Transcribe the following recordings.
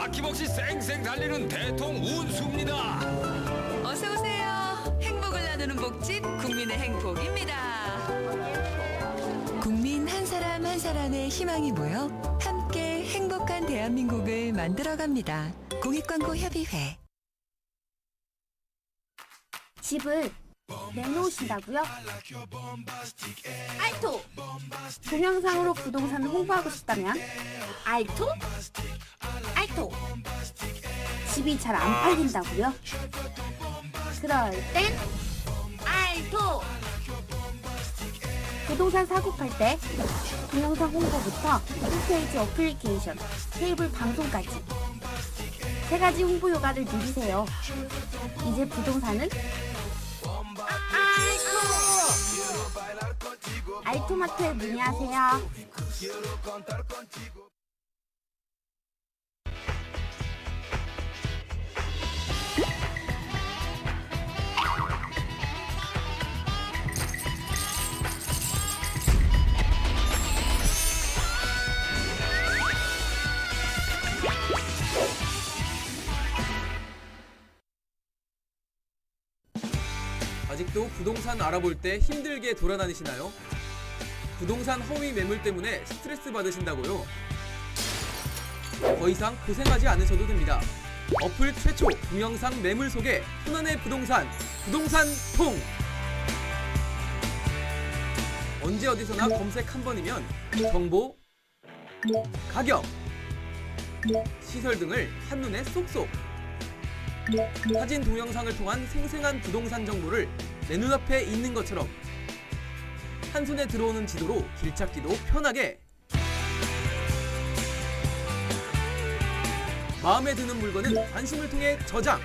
아낌없이 쌩쌩 달리는 대통 운수입니다. 어서 오세요. 행복을 나누는 복집 국민의 행복입니다. 국민 한 사람 한 사람의 희망이 모여 함께 행복한 대한민국을 만들어갑니다. 공익광고협의회. 집을 내놓으신다고요? 알토! 동영상으로 부동산을 홍보하고 싶다면 알토? 알토! 집이 잘 안 팔린다고요? 그럴 땐 알토! 부동산 사고 팔 때 동영상 홍보부터 홈페이지 어플리케이션, 케이블 방송까지 세 가지 홍보 효과를 누리세요. 이제 부동산은 알토! 알토마트에 문의하세요. 아직도 부동산 알아볼 때 힘들게 돌아다니시나요? 부동산 허위 매물 때문에 스트레스 받으신다고요? 더 이상 고생하지 않으셔도 됩니다. 어플 최초 동영상 매물 소개 손안의 부동산, 부동산통! 언제 어디서나 검색 한 번이면 정보, 가격, 시설 등을 한눈에 쏙쏙! 사진 동영상을 통한 생생한 부동산 정보를 내 눈앞에 있는 것처럼 한 손에 들어오는 지도로 길 찾기도 편하게 마음에 드는 물건은 관심을 통해 저장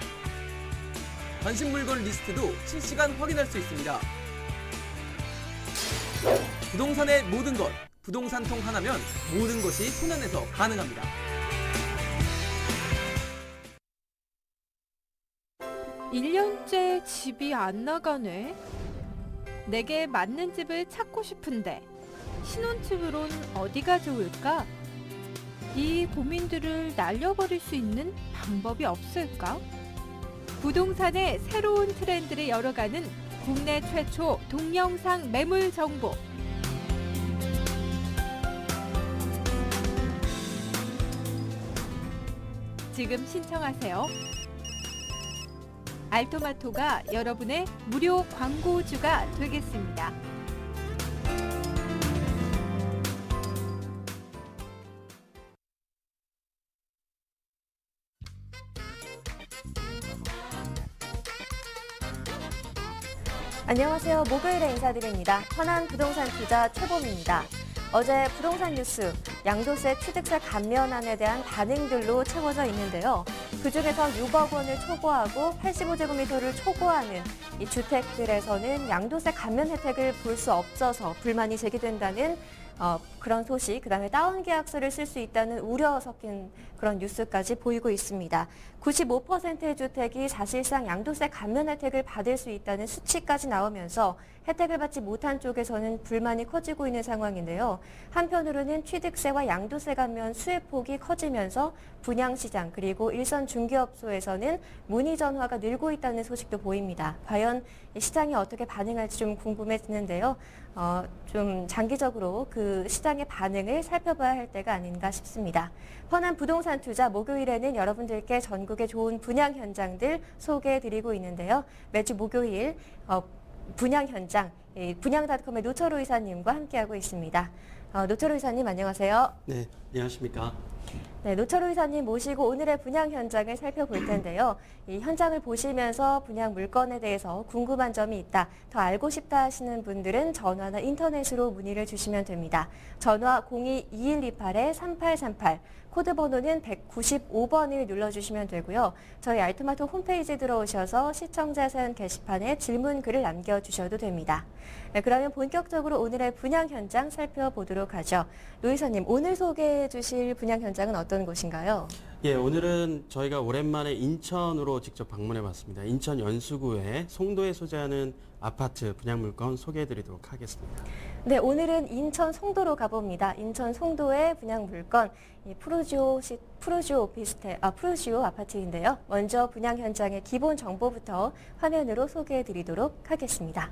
관심 물건 리스트도 실시간 확인할 수 있습니다. 부동산의 모든 것 부동산통 하나면 모든 것이 손안에서 가능합니다. 일 년째 집이 안 나가네. 내게 맞는 집을 찾고 싶은데 신혼집으론 어디가 좋을까? 이 고민들을 날려버릴 수 있는 방법이 없을까? 부동산의 새로운 트렌드를 열어가는 국내 최초 동영상 매물 정보. 지금 신청하세요. 알토마토가 여러분의 무료 광고주가 되겠습니다. 안녕하세요. 목요일에 인사드립니다. 현안 부동산 투자 최범입니다. 어제 부동산 뉴스, 양도세 취득세 감면안에 대한 반응들로 채워져 있는데요. 그중에서 6억 원을 초과하고 85제곱미터를 초과하는 이 주택들에서는 양도세 감면 혜택을 볼 수 없어서 불만이 제기된다는 그런 소식, 그다음에 다운 계약서를 쓸 수 있다는 우려 섞인 그런 뉴스까지 보이고 있습니다. 95%의 주택이 사실상 양도세 감면 혜택을 받을 수 있다는 수치까지 나오면서 혜택을 받지 못한 쪽에서는 불만이 커지고 있는 상황인데요. 한편으로는 취득세와 양도세 감면 수혜폭이 커지면서 분양시장 그리고 일선 중개업소에서는 문의 전화가 늘고 있다는 소식도 보입니다. 과연 시장이 어떻게 반응할지 좀 궁금해지는데요. 좀 장기적으로 그 시장의 반응을 살펴봐야 할 때가 아닌가 싶습니다. 현안 부동산 투자 목요일에는 여러분들께 전국의 좋은 분양 현장들 소개해드리고 있는데요. 매주 목요일 분양 현장, 분양닷컴의 노철우 이사님과 함께하고 있습니다. 노철우 이사님 안녕하세요. 네, 안녕하십니까. 네, 노철우 이사님 모시고 오늘의 분양 현장을 살펴볼 텐데요. 이 현장을 보시면서 분양 물건에 대해서 궁금한 점이 있다, 더 알고 싶다 하시는 분들은 전화나 인터넷으로 문의를 주시면 됩니다. 전화 02-2128-3838, 코드 번호는 195번을 눌러주시면 되고요. 저희 알토마토 홈페이지 들어오셔서 시청자 사연 게시판에 질문 글을 남겨주셔도 됩니다. 네, 그러면 본격적으로 오늘의 분양 현장 살펴보도록 하죠. 노 이사님, 오늘 소개해 주실 분양 현장은 어떤 곳인가요? 예, 오늘은 저희가 오랜만에 인천으로 직접 방문해 봤습니다. 인천 연수구의 송도에 소재하는 아파트 분양 물건 소개해 드리도록 하겠습니다. 네, 오늘은 인천 송도로 가봅니다. 인천 송도의 분양 물건 이 푸르지오 아파트인데요. 먼저 분양 현장의 기본 정보부터 화면으로 소개해 드리도록 하겠습니다.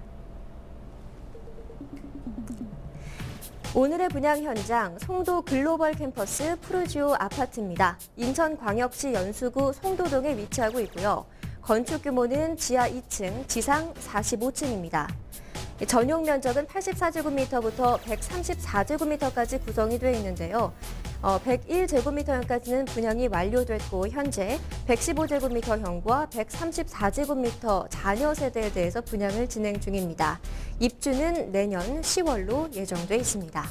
오늘의 분양 현장 송도 글로벌 캠퍼스 푸르지오 아파트입니다. 인천광역시 연수구 송도동에 위치하고 있고요. 건축 규모는 지하 2층, 지상 45층입니다. 전용 면적은 84제곱미터부터 134제곱미터까지 구성이 되어 있는데요. 101제곱미터형까지는 분양이 완료됐고 현재 115제곱미터형과 134제곱미터 자녀 세대에 대해서 분양을 진행 중입니다. 입주는 내년 10월로 예정돼 있습니다.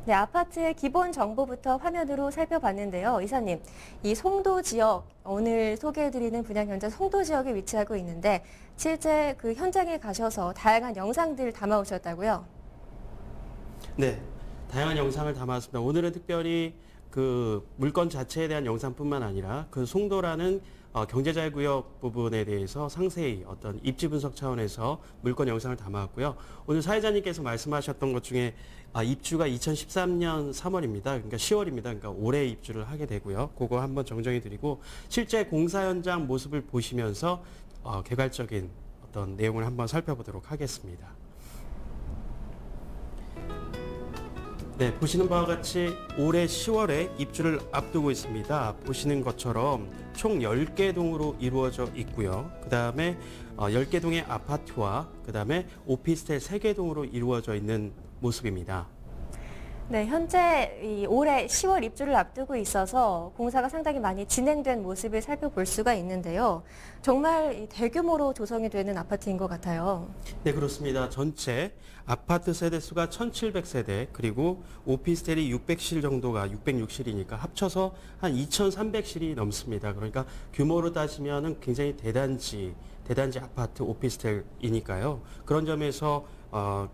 네, 아파트의 기본 정보부터 화면으로 살펴봤는데요. 이사님, 이 송도 지역, 오늘 소개해드리는 분양 현장 송도 지역에 위치하고 있는데 실제 그 현장에 가셔서 다양한 영상들 담아오셨다고요? 네, 다양한 영상을 담았습니다. 오늘은 특별히 그 물건 자체에 대한 영상뿐만 아니라 그 송도라는 경제자유구역 부분에 대해서 상세히 어떤 입지 분석 차원에서 물건 영상을 담아왔고요. 오늘 사회자님께서 말씀하셨던 것 중에 입주가 2013년 3월입니다. 그러니까 10월입니다. 그러니까 올해 입주를 하게 되고요. 그거 한번 정정해 드리고 실제 공사 현장 모습을 보시면서 개괄적인 어떤 내용을 한번 살펴보도록 하겠습니다. 네, 보시는 바와 같이 올해 10월에 입주를 앞두고 있습니다. 보시는 것처럼 총 10개 동으로 이루어져 있고요. 그 다음에 10개 동의 아파트와 그 다음에 오피스텔 3개 동으로 이루어져 있는 모습입니다. 네, 현재 올해 10월 입주를 앞두고 있어서 공사가 상당히 많이 진행된 모습을 살펴볼 수가 있는데요. 정말 대규모로 조성이 되는 아파트인 것 같아요. 네, 그렇습니다. 전체 아파트 세대 수가 1,700세대, 그리고 오피스텔이 600실 정도가 660실이니까 합쳐서 한 2,300실이 넘습니다. 그러니까 규모로 따지면은 굉장히 대단지 아파트 오피스텔이니까요. 그런 점에서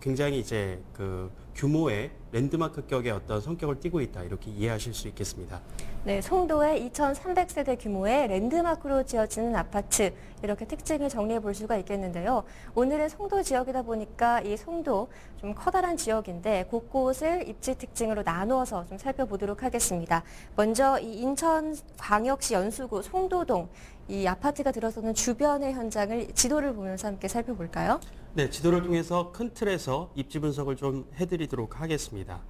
굉장히 이제 그 규모의 랜드마크격의 어떤 성격을 띠고 있다, 이렇게 이해하실 수 있겠습니다. 네, 송도의 2,300세대 규모의 랜드마크로 지어지는 아파트, 이렇게 특징을 정리해 볼 수가 있겠는데요. 오늘은 송도 지역이다 보니까 이 송도 좀 커다란 지역인데 곳곳을 입지 특징으로 나누어서 좀 살펴보도록 하겠습니다. 먼저 이 인천광역시 연수구 송도동, 이 아파트가 들어서는 주변의 현장을 지도를 보면서 함께 살펴볼까요? 네, 지도를 통해서 큰 틀에서 입지 분석을 좀 해드리도록 하겠습니다.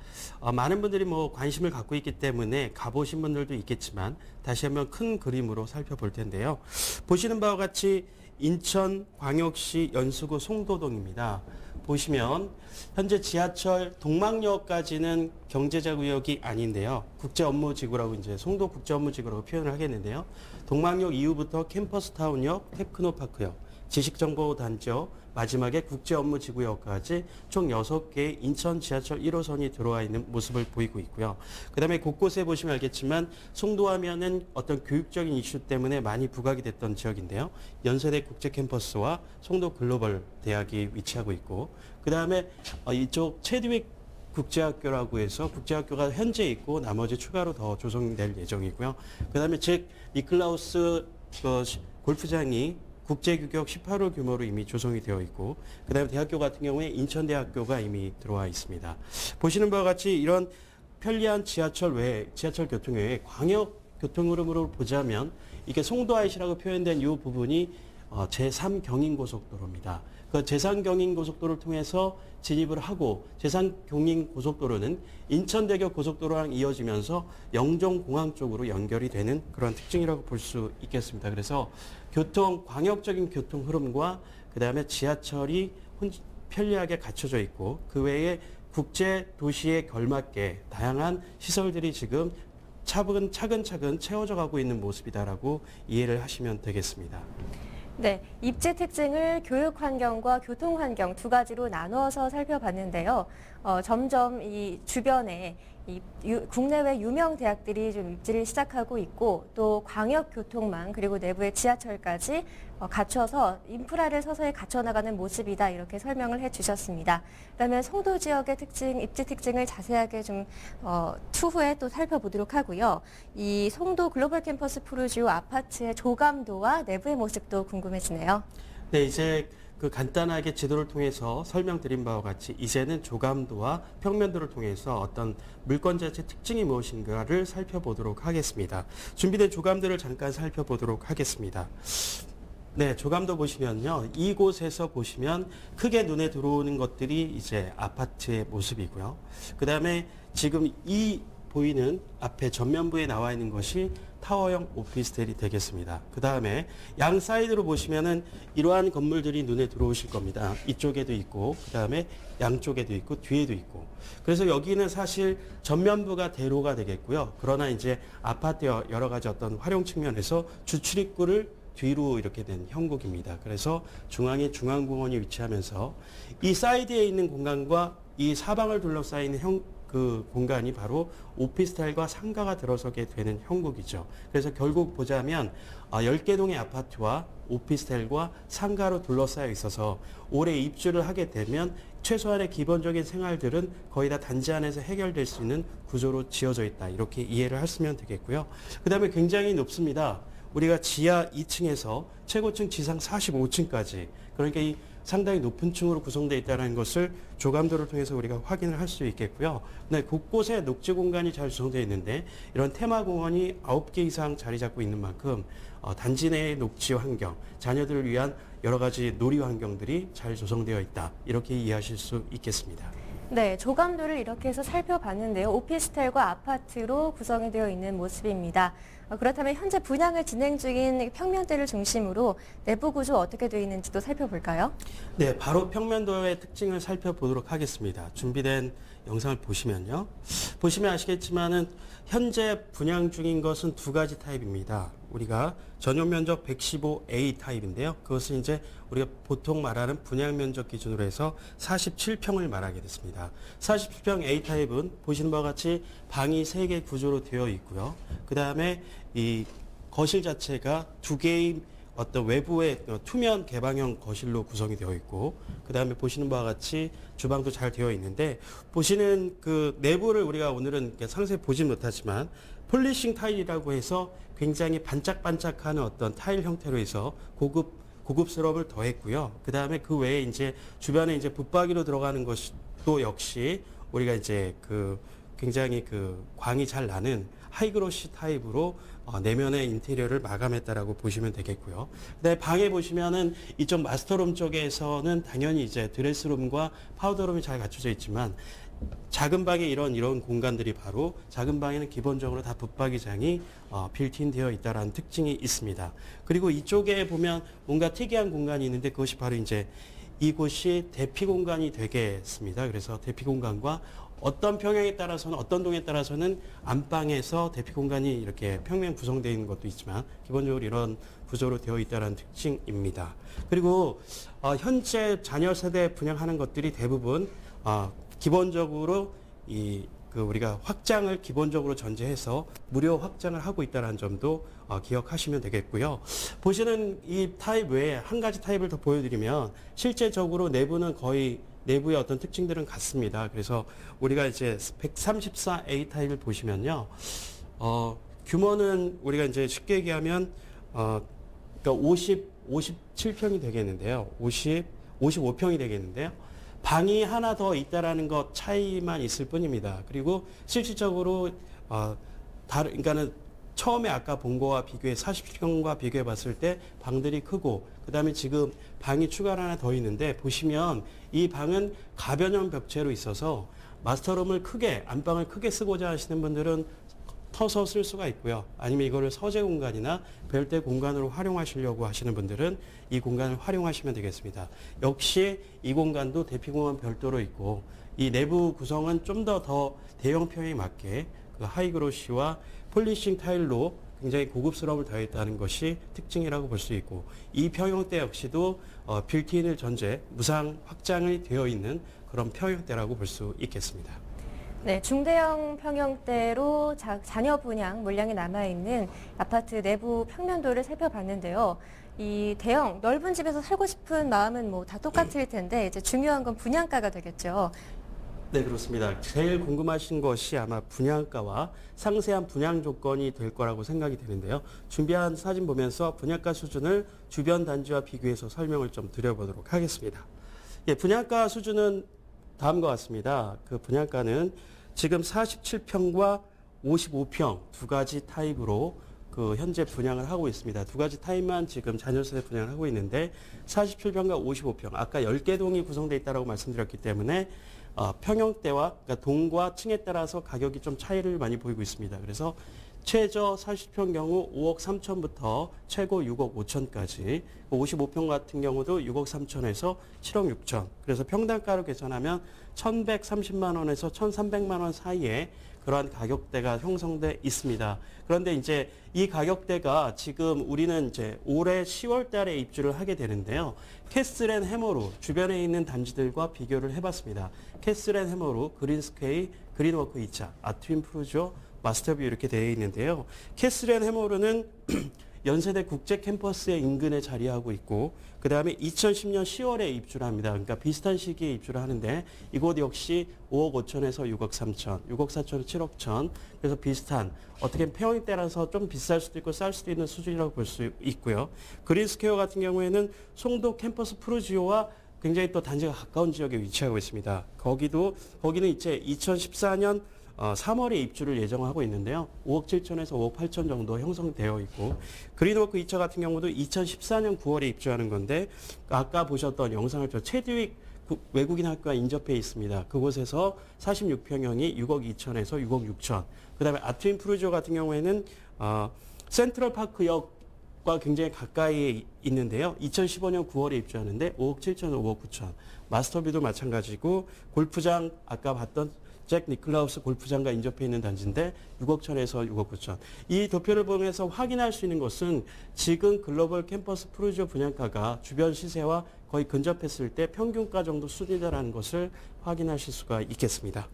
많은 분들이 관심을 갖고 있기 때문에 가보신 분들도 있겠지만 다시 한번 큰 그림으로 살펴볼 텐데요. 보시는 바와 같이 인천광역시 연수구 송도동입니다. 보시면 현재 지하철 동막역까지는 경제자구역이 아닌데요. 국제업무지구라고 이제 송도 국제업무지구라고 표현을 하겠는데요. 동막역 이후부터 캠퍼스타운역, 테크노파크역, 지식정보단지역, 마지막에 국제업무지구역까지 총 6개의 인천 지하철 1호선이 들어와 있는 모습을 보이고 있고요. 그 다음에 곳곳에 보시면 알겠지만 송도하면은 어떤 교육적인 이슈 때문에 많이 부각이 됐던 지역인데요. 연세대 국제캠퍼스와 송도 글로벌 대학이 위치하고 있고, 그 다음에 이쪽 체드윅 국제학교라고 해서 국제학교가 현재 있고 나머지 추가로 더 조성될 예정이고요. 그 다음에 잭 니클라우스 골프장이 국제규격 18호 규모로 이미 조성이 되어 있고, 그 다음에 대학교 같은 경우에 인천대학교가 이미 들어와 있습니다. 보시는 바와 같이 이런 편리한 지하철 교통 외에 광역 교통 흐름으로 보자면 이게 송도 IC라고 표현된 이 부분이 제3경인고속도로입니다. 그 제3경인고속도로를 통해서 진입을 하고 제3경인고속도로는 인천대교 고속도로랑 이어지면서 영종공항 쪽으로 연결이 되는 그런 특징이라고 볼 수 있겠습니다. 그래서 광역적인 교통 흐름과 그 다음에 지하철이 편리하게 갖춰져 있고 그 외에 국제 도시에 걸맞게 다양한 시설들이 지금 차근차근 채워져 가고 있는 모습이다라고 이해를 하시면 되겠습니다. 네, 입지 특징을 교육 환경과 교통 환경 두 가지로 나누어서 살펴봤는데요. 점점 이 주변에 국내외 유명 대학들이 좀 입지를 시작하고 있고 또 광역교통망 그리고 내부의 지하철까지 갖춰서 인프라를 서서히 갖춰나가는 모습이다 이렇게 설명을 해주셨습니다. 그러면 송도 지역의 특징, 입지 특징을 자세하게 좀 추후에 또 살펴보도록 하고요. 이 송도 글로벌 캠퍼스 푸르지오 아파트의 조감도와 내부의 모습도 궁금해지네요. 네, 이제 그 간단하게 지도를 통해서 설명드린 바와 같이 이제는 조감도와 평면도를 통해서 어떤 물건 자체 특징이 무엇인가를 살펴보도록 하겠습니다. 준비된 조감도를 잠깐 살펴보도록 하겠습니다. 네, 조감도 보시면요. 이곳에서 보시면 크게 눈에 들어오는 것들이 이제 아파트의 모습이고요. 그 다음에 지금 이 보이는 앞에 전면부에 나와 있는 것이 타워형 오피스텔이 되겠습니다. 그 다음에 양 사이드로 보시면은 이러한 건물들이 눈에 들어오실 겁니다. 이쪽에도 있고, 그 다음에 양쪽에도 있고, 뒤에도 있고. 그래서 여기는 사실 전면부가 대로가 되겠고요. 그러나 이제 아파트 여러 가지 어떤 활용 측면에서 주출입구를 뒤로 이렇게 된 형국입니다. 그래서 중앙에 중앙공원이 위치하면서 이 사이드에 있는 공간과 이 사방을 둘러싸이는 그 공간이 바로 오피스텔과 상가가 들어서게 되는 형국이죠. 그래서 결국 보자면 10개 동의 아파트와 오피스텔과 상가로 둘러싸여 있어서 올해 입주를 하게 되면 최소한의 기본적인 생활들은 거의 다 단지 안에서 해결될 수 있는 구조로 지어져 있다. 이렇게 이해를 하시면 되겠고요. 그 다음에 굉장히 높습니다. 우리가 지하 2층에서 최고층 지상 45층까지 그러니까 이 상당히 높은 층으로 구성되어 있다는 것을 조감도를 통해서 우리가 확인을 할 수 있겠고요. 네, 곳곳에 녹지 공간이 잘 조성되어 있는데 이런 테마 공원이 9개 이상 자리 잡고 있는 만큼 단지 내의 녹지 환경, 자녀들을 위한 여러 가지 놀이 환경들이 잘 조성되어 있다. 이렇게 이해하실 수 있겠습니다. 네, 조감도를 이렇게 해서 살펴봤는데요. 오피스텔과 아파트로 구성이 되어 있는 모습입니다. 그렇다면 현재 분양을 진행 중인 평면대를 중심으로 내부 구조 어떻게 되어 있는지도 살펴볼까요? 네, 바로 평면도의 특징을 살펴보도록 하겠습니다. 준비된 영상을 보시면요. 보시면 아시겠지만은 현재 분양 중인 것은 두 가지 타입입니다. 우리가 전용 면적 115A 타입인데요. 그것은 이제 우리가 보통 말하는 분양 면적 기준으로 해서 47평을 말하게 됐습니다. 47평 A 타입은 보시는 바와 같이 방이 3개 구조로 되어 있고요. 그 다음에 이 거실 자체가 2개의 어떤 외부의 투면 개방형 거실로 구성이 되어 있고, 그 다음에 보시는 바와 같이 주방도 잘 되어 있는데, 보시는 그 내부를 우리가 오늘은 상세히 보진 못하지만, 폴리싱 타일이라고 해서 굉장히 반짝반짝하는 어떤 타일 형태로 해서 고급스러움을 더했고요. 그 다음에 그 외에 이제 주변에 이제 붙박이로 들어가는 것도 역시 우리가 이제 그 굉장히 그 광이 잘 나는 하이그로시 타입으로 내면의 인테리어를 마감했다라고 보시면 되겠고요. 그다음에 방에 보시면은 이쪽 마스터룸 쪽에서는 당연히 이제 드레스룸과 파우더룸이 잘 갖춰져 있지만 작은 방에 이런 공간들이 바로 작은 방에는 기본적으로 다 붙박이장이 빌트인 되어 있다라는 특징이 있습니다. 그리고 이쪽에 보면 뭔가 특이한 공간이 있는데 그것이 바로 이제 이곳이 대피 공간이 되겠습니다. 그래서 대피 공간과 어떤 평형에 따라서는 어떤 동에 따라서는 안방에서 대피 공간이 이렇게 평면 구성되어 있는 것도 있지만 기본적으로 이런 구조로 되어 있다는 특징입니다. 그리고 현재 자녀 세대 분양하는 것들이 대부분 기본적으로 우리가 확장을 기본적으로 전제해서 무료 확장을 하고 있다는 점도 기억하시면 되겠고요. 보시는 이 타입 외에 한 가지 타입을 더 보여드리면 실제적으로 내부는 거의 내부의 어떤 특징들은 같습니다. 그래서 우리가 이제 134A 타입을 보시면요. 규모는 우리가 이제 쉽게 얘기하면 그러니까 57평이 되겠는데요. 55평이 되겠는데요. 방이 하나 더 있다라는 것 차이만 있을 뿐입니다. 그리고 실질적으로 그러니까는 처음에 아까 본 거와 비교해 40평과 비교해 봤을 때 방들이 크고 그다음에 지금 방이 추가로 하나 더 있는데 보시면 이 방은 가변형 벽체로 있어서 마스터룸을 크게 안방을 크게 쓰고자 하시는 분들은 터서 쓸 수가 있고요. 아니면 이거를 서재 공간이나 별대 공간으로 활용하시려고 하시는 분들은 이 공간을 활용하시면 되겠습니다. 역시 이 공간도 대피공원 별도로 있고 이 내부 구성은 좀 더 대형 평에 맞게 그 하이그로시와 폴리싱 타일로 굉장히 고급스러움을 더했다는 것이 특징이라고 볼 수 있고 이 평형대 역시도 빌트인을 전제 무상 확장이 되어 있는 그런 평형대라고 볼 수 있겠습니다. 네, 중대형 평형대로 자녀 분양 물량이 남아있는 아파트 내부 평면도를 살펴봤는데요. 이 대형 넓은 집에서 살고 싶은 마음은 뭐 다 똑같을 텐데 이제 중요한 건 분양가가 되겠죠. 네, 그렇습니다. 제일 궁금하신 것이 아마 분양가와 상세한 분양 조건이 될 거라고 생각이 되는데요. 준비한 사진 보면서 분양가 수준을 주변 단지와 비교해서 설명을 좀 드려보도록 하겠습니다. 예, 분양가 수준은 다음과 같습니다. 그 분양가는 지금 47평과 55평 두 가지 타입으로 그 현재 분양을 하고 있습니다. 두 가지 타입만 지금 자녀세대 분양을 하고 있는데 47평과 55평 아까 10개 동이 구성되어 있다고 말씀드렸기 때문에 평형대와 그러니까 동과 층에 따라서 가격이 좀 차이를 많이 보이고 있습니다. 그래서 최저 40평 경우 5억 3천부터 최고 6억 5천까지 55평 같은 경우도 6억 3천에서 7억 6천 그래서 평당가로 계산하면 1,130만 원에서 1,300만 원 사이에 그러한 가격대가 형성돼 있습니다. 그런데 이제 이 가격대가 지금 우리는 이제 올해 10월 달에 입주를 하게 되는데요. 캐슬 앤 해머로 주변에 있는 단지들과 비교를 해봤습니다. 캐슬 앤 해머로 그린스퀘이, 그린워크 2차, 아트윈 프루조, 마스터뷰 이렇게 되어 있는데요. 캐슬 앤 해머로는 연세대 국제 캠퍼스의 인근에 자리하고 있고 그 다음에 2010년 10월에 입주를 합니다. 그러니까 비슷한 시기에 입주를 하는데 이곳 역시 5억 5천에서 6억 3천, 6억 4천에서 7억 천 그래서 비슷한 어떻게 보면 평에 따라서 좀 비쌀 수도 있고 쌀 수도 있는 수준이라고 볼 수 있고요. 그린스퀘어 같은 경우에는 송도 캠퍼스 프루지오와 굉장히 또 단지가 가까운 지역에 위치하고 있습니다. 거기는 이제 2014년 3월에 입주를 예정하고 있는데요. 5억 7천에서 5억 8천 정도 형성되어 있고 그린워크 2차 같은 경우도 2014년 9월에 입주하는 건데 아까 보셨던 영상을 저 체드윅 외국인 학교가 인접해 있습니다. 그곳에서 46평형이 6억 2천에서 6억 6천 그다음에 아트윈 프루조 같은 경우에는 센트럴파크역과 굉장히 가까이 있는데요. 2015년 9월에 입주하는데 5억 7천, 5억 9천 마스터뷰도 마찬가지고 골프장 아까 봤던 잭 니클라우스 골프장과 인접해 있는 단지인데 6억 천에서 6억 9천. 이 도표를 보면서 확인할 수 있는 것은 지금 글로벌 캠퍼스 프루지오 분양가가 주변 시세와 거의 근접했을 때 평균가 정도 수준이라는 것을 확인하실 수가 있겠습니다.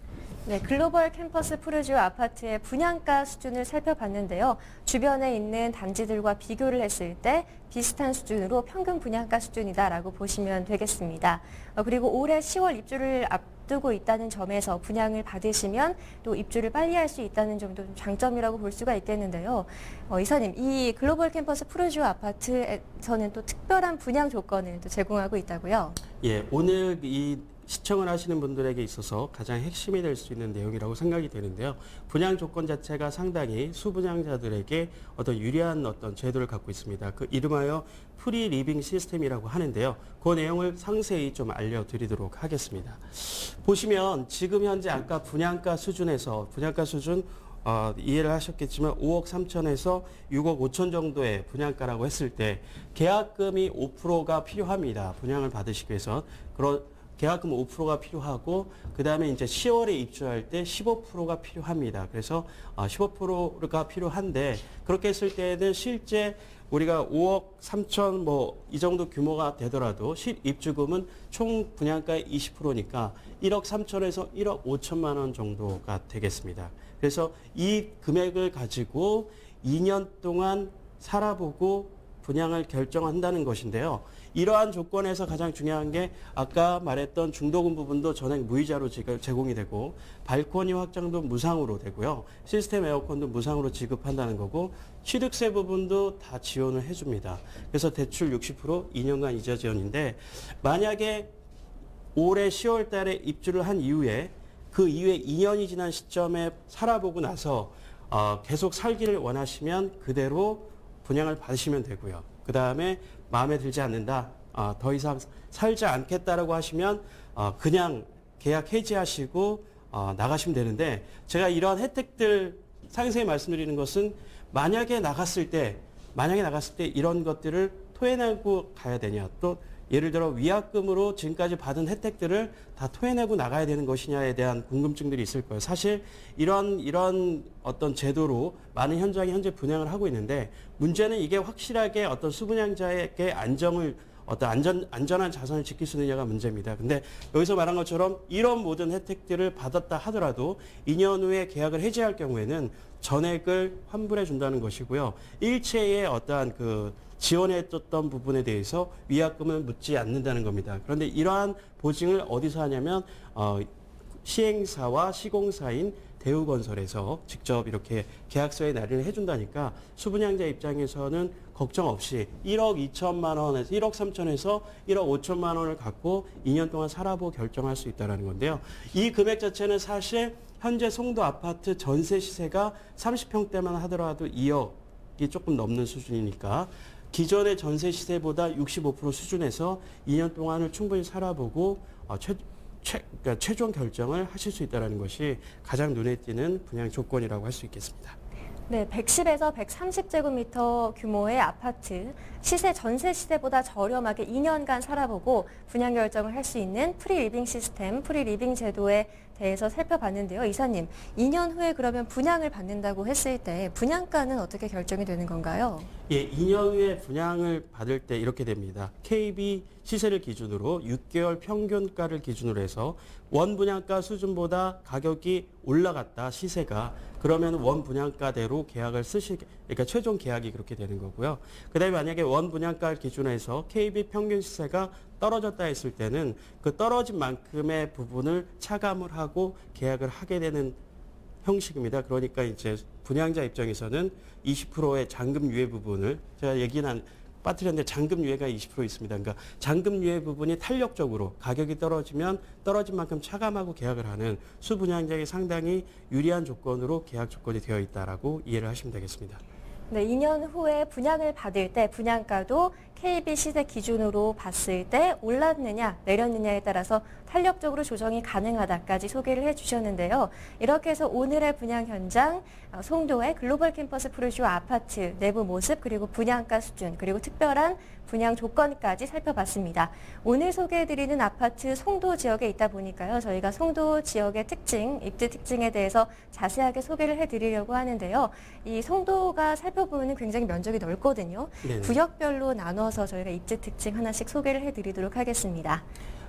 네, 글로벌 캠퍼스 프루지오 아파트의 분양가 수준을 살펴봤는데요. 주변에 있는 단지들과 비교를 했을 때 비슷한 수준으로 평균 분양가 수준이다라고 보시면 되겠습니다. 그리고 올해 10월 입주를 앞두고 있다는 점에서 분양을 받으시면 또 입주를 빨리 할 수 있다는 점도 좀 장점이라고 볼 수가 있겠는데요. 이사님, 이 글로벌 캠퍼스 프루지오 아파트에서는 또 특별한 분양 조건을 또 제공하고 있다고요? 예, 오늘 이 시청을 하시는 분들에게 있어서 가장 핵심이 될 수 있는 내용이라고 생각이 되는데요. 분양 조건 자체가 상당히 수분양자들에게 어떤 유리한 어떤 제도를 갖고 있습니다. 그 이름하여 프리 리빙 시스템이라고 하는데요. 그 내용을 상세히 좀 알려드리도록 하겠습니다. 보시면 지금 현재 아까 분양가 수준에서 분양가 수준 이해를 하셨겠지만 5억 3천에서 6억 5천 정도의 분양가라고 했을 때 계약금이 5%가 필요합니다. 분양을 받으시기 위해서. 계약금 5%가 필요하고 그다음에 이제 10월에 입주할 때 15%가 필요합니다. 그래서 15%가 필요한데 그렇게 했을 때는 실제 우리가 5억 3천 뭐 이 정도 규모가 되더라도 실입주금은 총 분양가의 20%니까 1억 3천에서 1억 5천만 원 정도가 되겠습니다. 그래서 이 금액을 가지고 2년 동안 살아보고 분양을 결정한다는 것인데요. 이러한 조건에서 가장 중요한 게 아까 말했던 중도금 부분도 전액 무이자로 제공이 되고 발코니 확장도 무상으로 되고요. 시스템 에어컨도 무상으로 지급한다는 거고 취득세 부분도 다 지원을 해줍니다. 그래서 대출 60% 2년간 이자 지원인데 만약에 올해 10월 달에 입주를 한 이후에 그 이후에 2년이 지난 시점에 살아보고 나서 계속 살기를 원하시면 그대로 분양을 받으시면 되고요. 그 다음에 마음에 들지 않는다, 더 이상 살지 않겠다라고 하시면 그냥 계약 해지하시고 나가시면 되는데 제가 이러한 혜택들 상세히 말씀드리는 것은 만약에 나갔을 때 이런 것들을 토해내고 가야 되냐 또 예를 들어 위약금으로 지금까지 받은 혜택들을 다 토해내고 나가야 되는 것이냐에 대한 궁금증들이 있을 거예요. 사실 이런 어떤 제도로 많은 현장이 현재 분양을 하고 있는데 문제는 이게 확실하게 어떤 수분양자에게 안정을 어떤 안전한 자산을 지킬 수 있느냐가 문제입니다. 근데 여기서 말한 것처럼 이런 모든 혜택들을 받았다 하더라도 2년 후에 계약을 해지할 경우에는 전액을 환불해 준다는 것이고요. 일체의 어떠한 그 지원했던 부분에 대해서 위약금을 묻지 않는다는 겁니다. 그런데 이러한 보증을 어디서 하냐면 시행사와 시공사인 대우건설에서 직접 이렇게 계약서에 날인을 해준다니까 수분양자 입장에서는 걱정 없이 1억 2천만 원에서 1억 3천에서 1억 5천만 원을 갖고 2년 동안 살아보고 결정할 수 있다는 건데요. 이 금액 자체는 사실 현재 송도 아파트 전세 시세가 30평대만 하더라도 2억이 조금 넘는 수준이니까 기존의 전세 시세보다 65% 수준에서 2년 동안을 충분히 살아보고 그러니까 최종 결정을 하실 수 있다는 것이 가장 눈에 띄는 분양 조건이라고 할 수 있겠습니다. 네, 110에서 130제곱미터 규모의 아파트, 전세 시세보다 저렴하게 2년간 살아보고 분양 결정을 할 수 있는 프리리빙 시스템, 프리리빙 제도에 대해서 살펴봤는데요. 이사님, 2년 후에 그러면 분양을 받는다고 했을 때 분양가는 어떻게 결정이 되는 건가요? 예, 2년 후에 분양을 받을 때 이렇게 됩니다. KB 시세를 기준으로 6개월 평균가를 기준으로 해서 원 분양가 수준보다 가격이 올라갔다 시세가 그러면 원 분양가대로 계약을 그러니까 최종 계약이 그렇게 되는 거고요. 그다음에 만약에 원 분양가를 기준으로 해서 KB 평균 시세가 떨어졌다 했을 때는 그 떨어진 만큼의 부분을 차감을 하고 계약을 하게 되는 형식입니다. 그러니까 이제 분양자 입장에서는 20%의 잔금 유예 부분을 제가 빠뜨렸는데 잔금 유예가 20% 있습니다. 그러니까 잔금 유예 부분이 탄력적으로 가격이 떨어지면 떨어진 만큼 차감하고 계약을 하는 수분양자에게 상당히 유리한 조건으로 계약 조건이 되어 있다라고 이해를 하시면 되겠습니다. 네, 2년 후에 분양을 받을 때 분양가도 KB 시세 기준으로 봤을 때 올랐느냐 내렸느냐에 따라서 탄력적으로 조정이 가능하다까지 소개를 해주셨는데요. 이렇게 해서 오늘의 분양 현장, 송도의 글로벌 캠퍼스 프루시오 아파트 내부 모습 그리고 분양가 수준 그리고 특별한 분양 조건까지 살펴봤습니다. 오늘 소개해드리는 아파트 송도 지역에 있다 보니까요. 저희가 송도 지역의 특징, 입지 특징에 대해서 자세하게 소개를 해드리려고 하는데요. 이 송도가 살펴보면 굉장히 면적이 넓거든요. 네네. 구역별로 나눠서 저희가 입지 특징 하나씩 소개를 해드리도록 하겠습니다.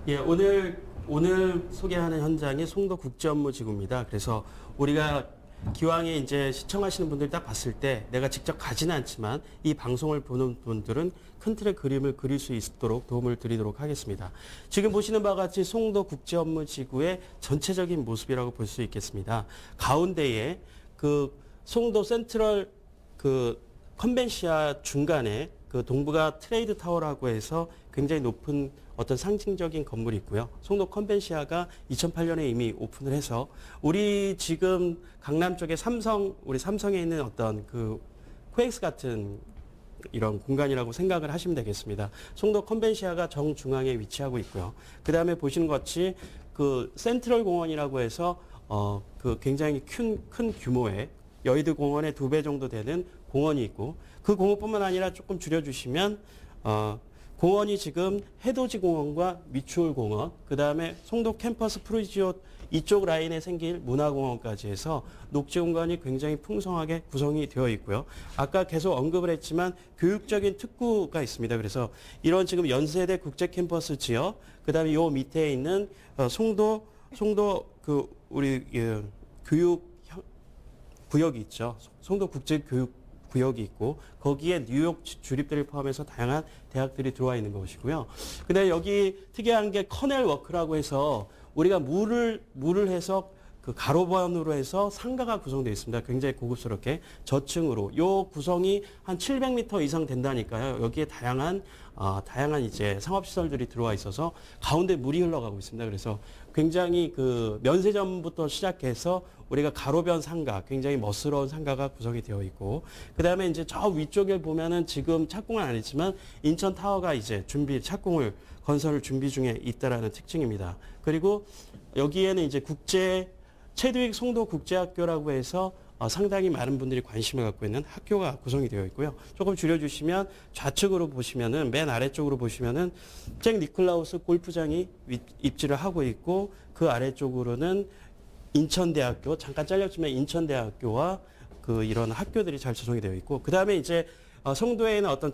예, 오늘 소개하는 현장이 송도 국제업무지구입니다. 그래서 우리가 기왕에 이제 시청하시는 분들이 딱 봤을 때 내가 직접 가지는 않지만 이 방송을 보는 분들은 큰 틀의 그림을 그릴 수 있도록 도움을 드리도록 하겠습니다. 지금 보시는 바와 같이 송도 국제업무지구의 전체적인 모습이라고 볼 수 있겠습니다. 가운데에 그 송도 센트럴 그 컨벤시아 중간에 그 동부가 트레이드 타워라고 해서 굉장히 높은 어떤 상징적인 건물이 있고요. 송도 컨벤시아가 2008년에 이미 오픈을 해서 우리 지금 강남 쪽에 우리 삼성에 있는 어떤 그 코엑스 같은 이런 공간이라고 생각을 하시면 되겠습니다. 송도 컨벤시아가 정중앙에 위치하고 있고요. 그 다음에 보시는 것 같이 그 센트럴 공원이라고 해서 그 굉장히 큰 규모의 여의도 공원의 2배 정도 되는 공원이 있고 그 공원뿐만 아니라 조금 줄여주시면 공원이 지금 해돋이 공원과 미추홀 공원, 그 다음에 송도 캠퍼스 프루지오 이쪽 라인에 생길 문화공원까지 해서 녹지 공간이 굉장히 풍성하게 구성이 되어 있고요. 아까 계속 언급을 했지만 교육적인 특구가 있습니다. 그래서 이런 지금 연세대 국제 캠퍼스 지역, 그 다음에 요 밑에 있는 송도 그 우리 교육 구역이 있죠. 송도 국제 교육 구역이 있고 거기에 뉴욕 주립대를 포함해서 다양한 대학들이 들어와 있는 것이고요. 근데 여기 특이한 게 커넬 워크라고 해서 우리가 물을 해서 그 가로번으로 해서 상가가 구성되어 있습니다. 굉장히 고급스럽게 저층으로 요 구성이 한 700m 이상 된다니까요. 여기에 다양한 이제 상업시설들이 들어와 있어서 가운데 물이 흘러가고 있습니다. 그래서 굉장히 그 면세점부터 시작해서 우리가 가로변 상가, 굉장히 멋스러운 상가가 구성이 되어 있고, 그 다음에 이제 저 위쪽에 보면은 지금 착공은 안 했지만 인천 타워가 이제 건설을 준비 중에 있다라는 특징입니다. 그리고 여기에는 이제 체드윅 송도 국제학교라고 해서 상당히 많은 분들이 관심을 갖고 있는 학교가 구성이 되어 있고요. 조금 줄여주시면 좌측으로 보시면은 맨 아래쪽으로 보시면은 잭 니콜라우스 골프장이 입지를 하고 있고 그 아래쪽으로는 인천대학교, 잠깐 잘렸지만 인천대학교와 그 이런 학교들이 잘 조성이 되어 있고 그 다음에 이제 송도에 있는 어떤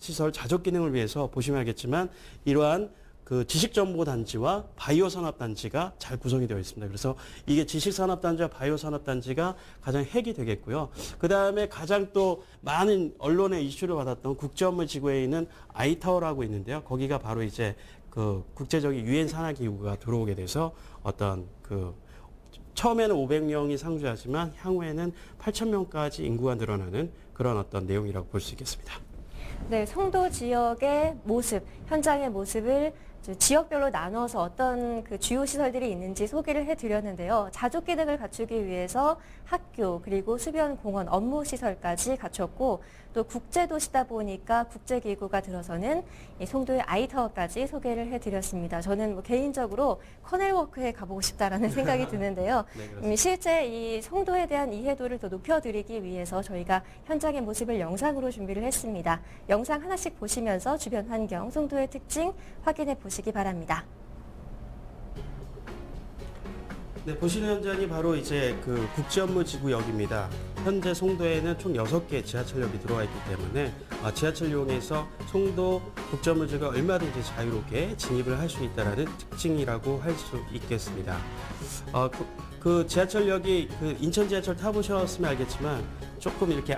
시설 자족 기능을 위해서 보시면 알겠지만 이러한 그 지식정보단지와 바이오산업단지가 잘 구성이 되어 있습니다. 그래서 이게 지식산업단지와 바이오산업단지가 가장 핵이 되겠고요. 그 다음에 가장 또 많은 언론의 이슈를 받았던 국제업무지구에 있는 아이타워라고 있는데요. 거기가 바로 이제 그 국제적인 유엔 산하기구가 들어오게 돼서 어떤 그 처음에는 500명이 상주하지만 향후에는 8,000명까지 인구가 늘어나는 그런 어떤 내용이라고 볼 수 있겠습니다. 네, 송도 지역의 모습, 현장의 모습을 지역별로 나눠서 어떤 그 주요 시설들이 있는지 소개를 해드렸는데요. 자족 기능을 갖추기 위해서 학교, 그리고 수변, 공원, 업무 시설까지 갖췄고 또 국제도시다 보니까 국제기구가 들어서는 이 송도의 아이타워까지 소개를 해드렸습니다. 저는 뭐 개인적으로 커넬워크에 가보고 싶다라는 생각이 드는데요. 네, 그렇습니다. 실제 이 송도에 대한 이해도를 더 높여드리기 위해서 저희가 현장의 모습을 영상으로 준비를 했습니다. 영상 하나씩 보시면서 주변 환경, 송도의 특징 확인해 보시기 바랍니다. 네, 보시는 현장이 바로 이제 그 국제업무지구역입니다. 현재 송도에는 총 6개 지하철역이 들어와 있기 때문에 지하철 이용해서 송도 국제업무지구가 얼마든지 자유롭게 진입을 할 수 있다는 특징이라고 할 수 있겠습니다. 그 지하철역이 그 인천 지하철 타보셨으면 알겠지만 조금 이렇게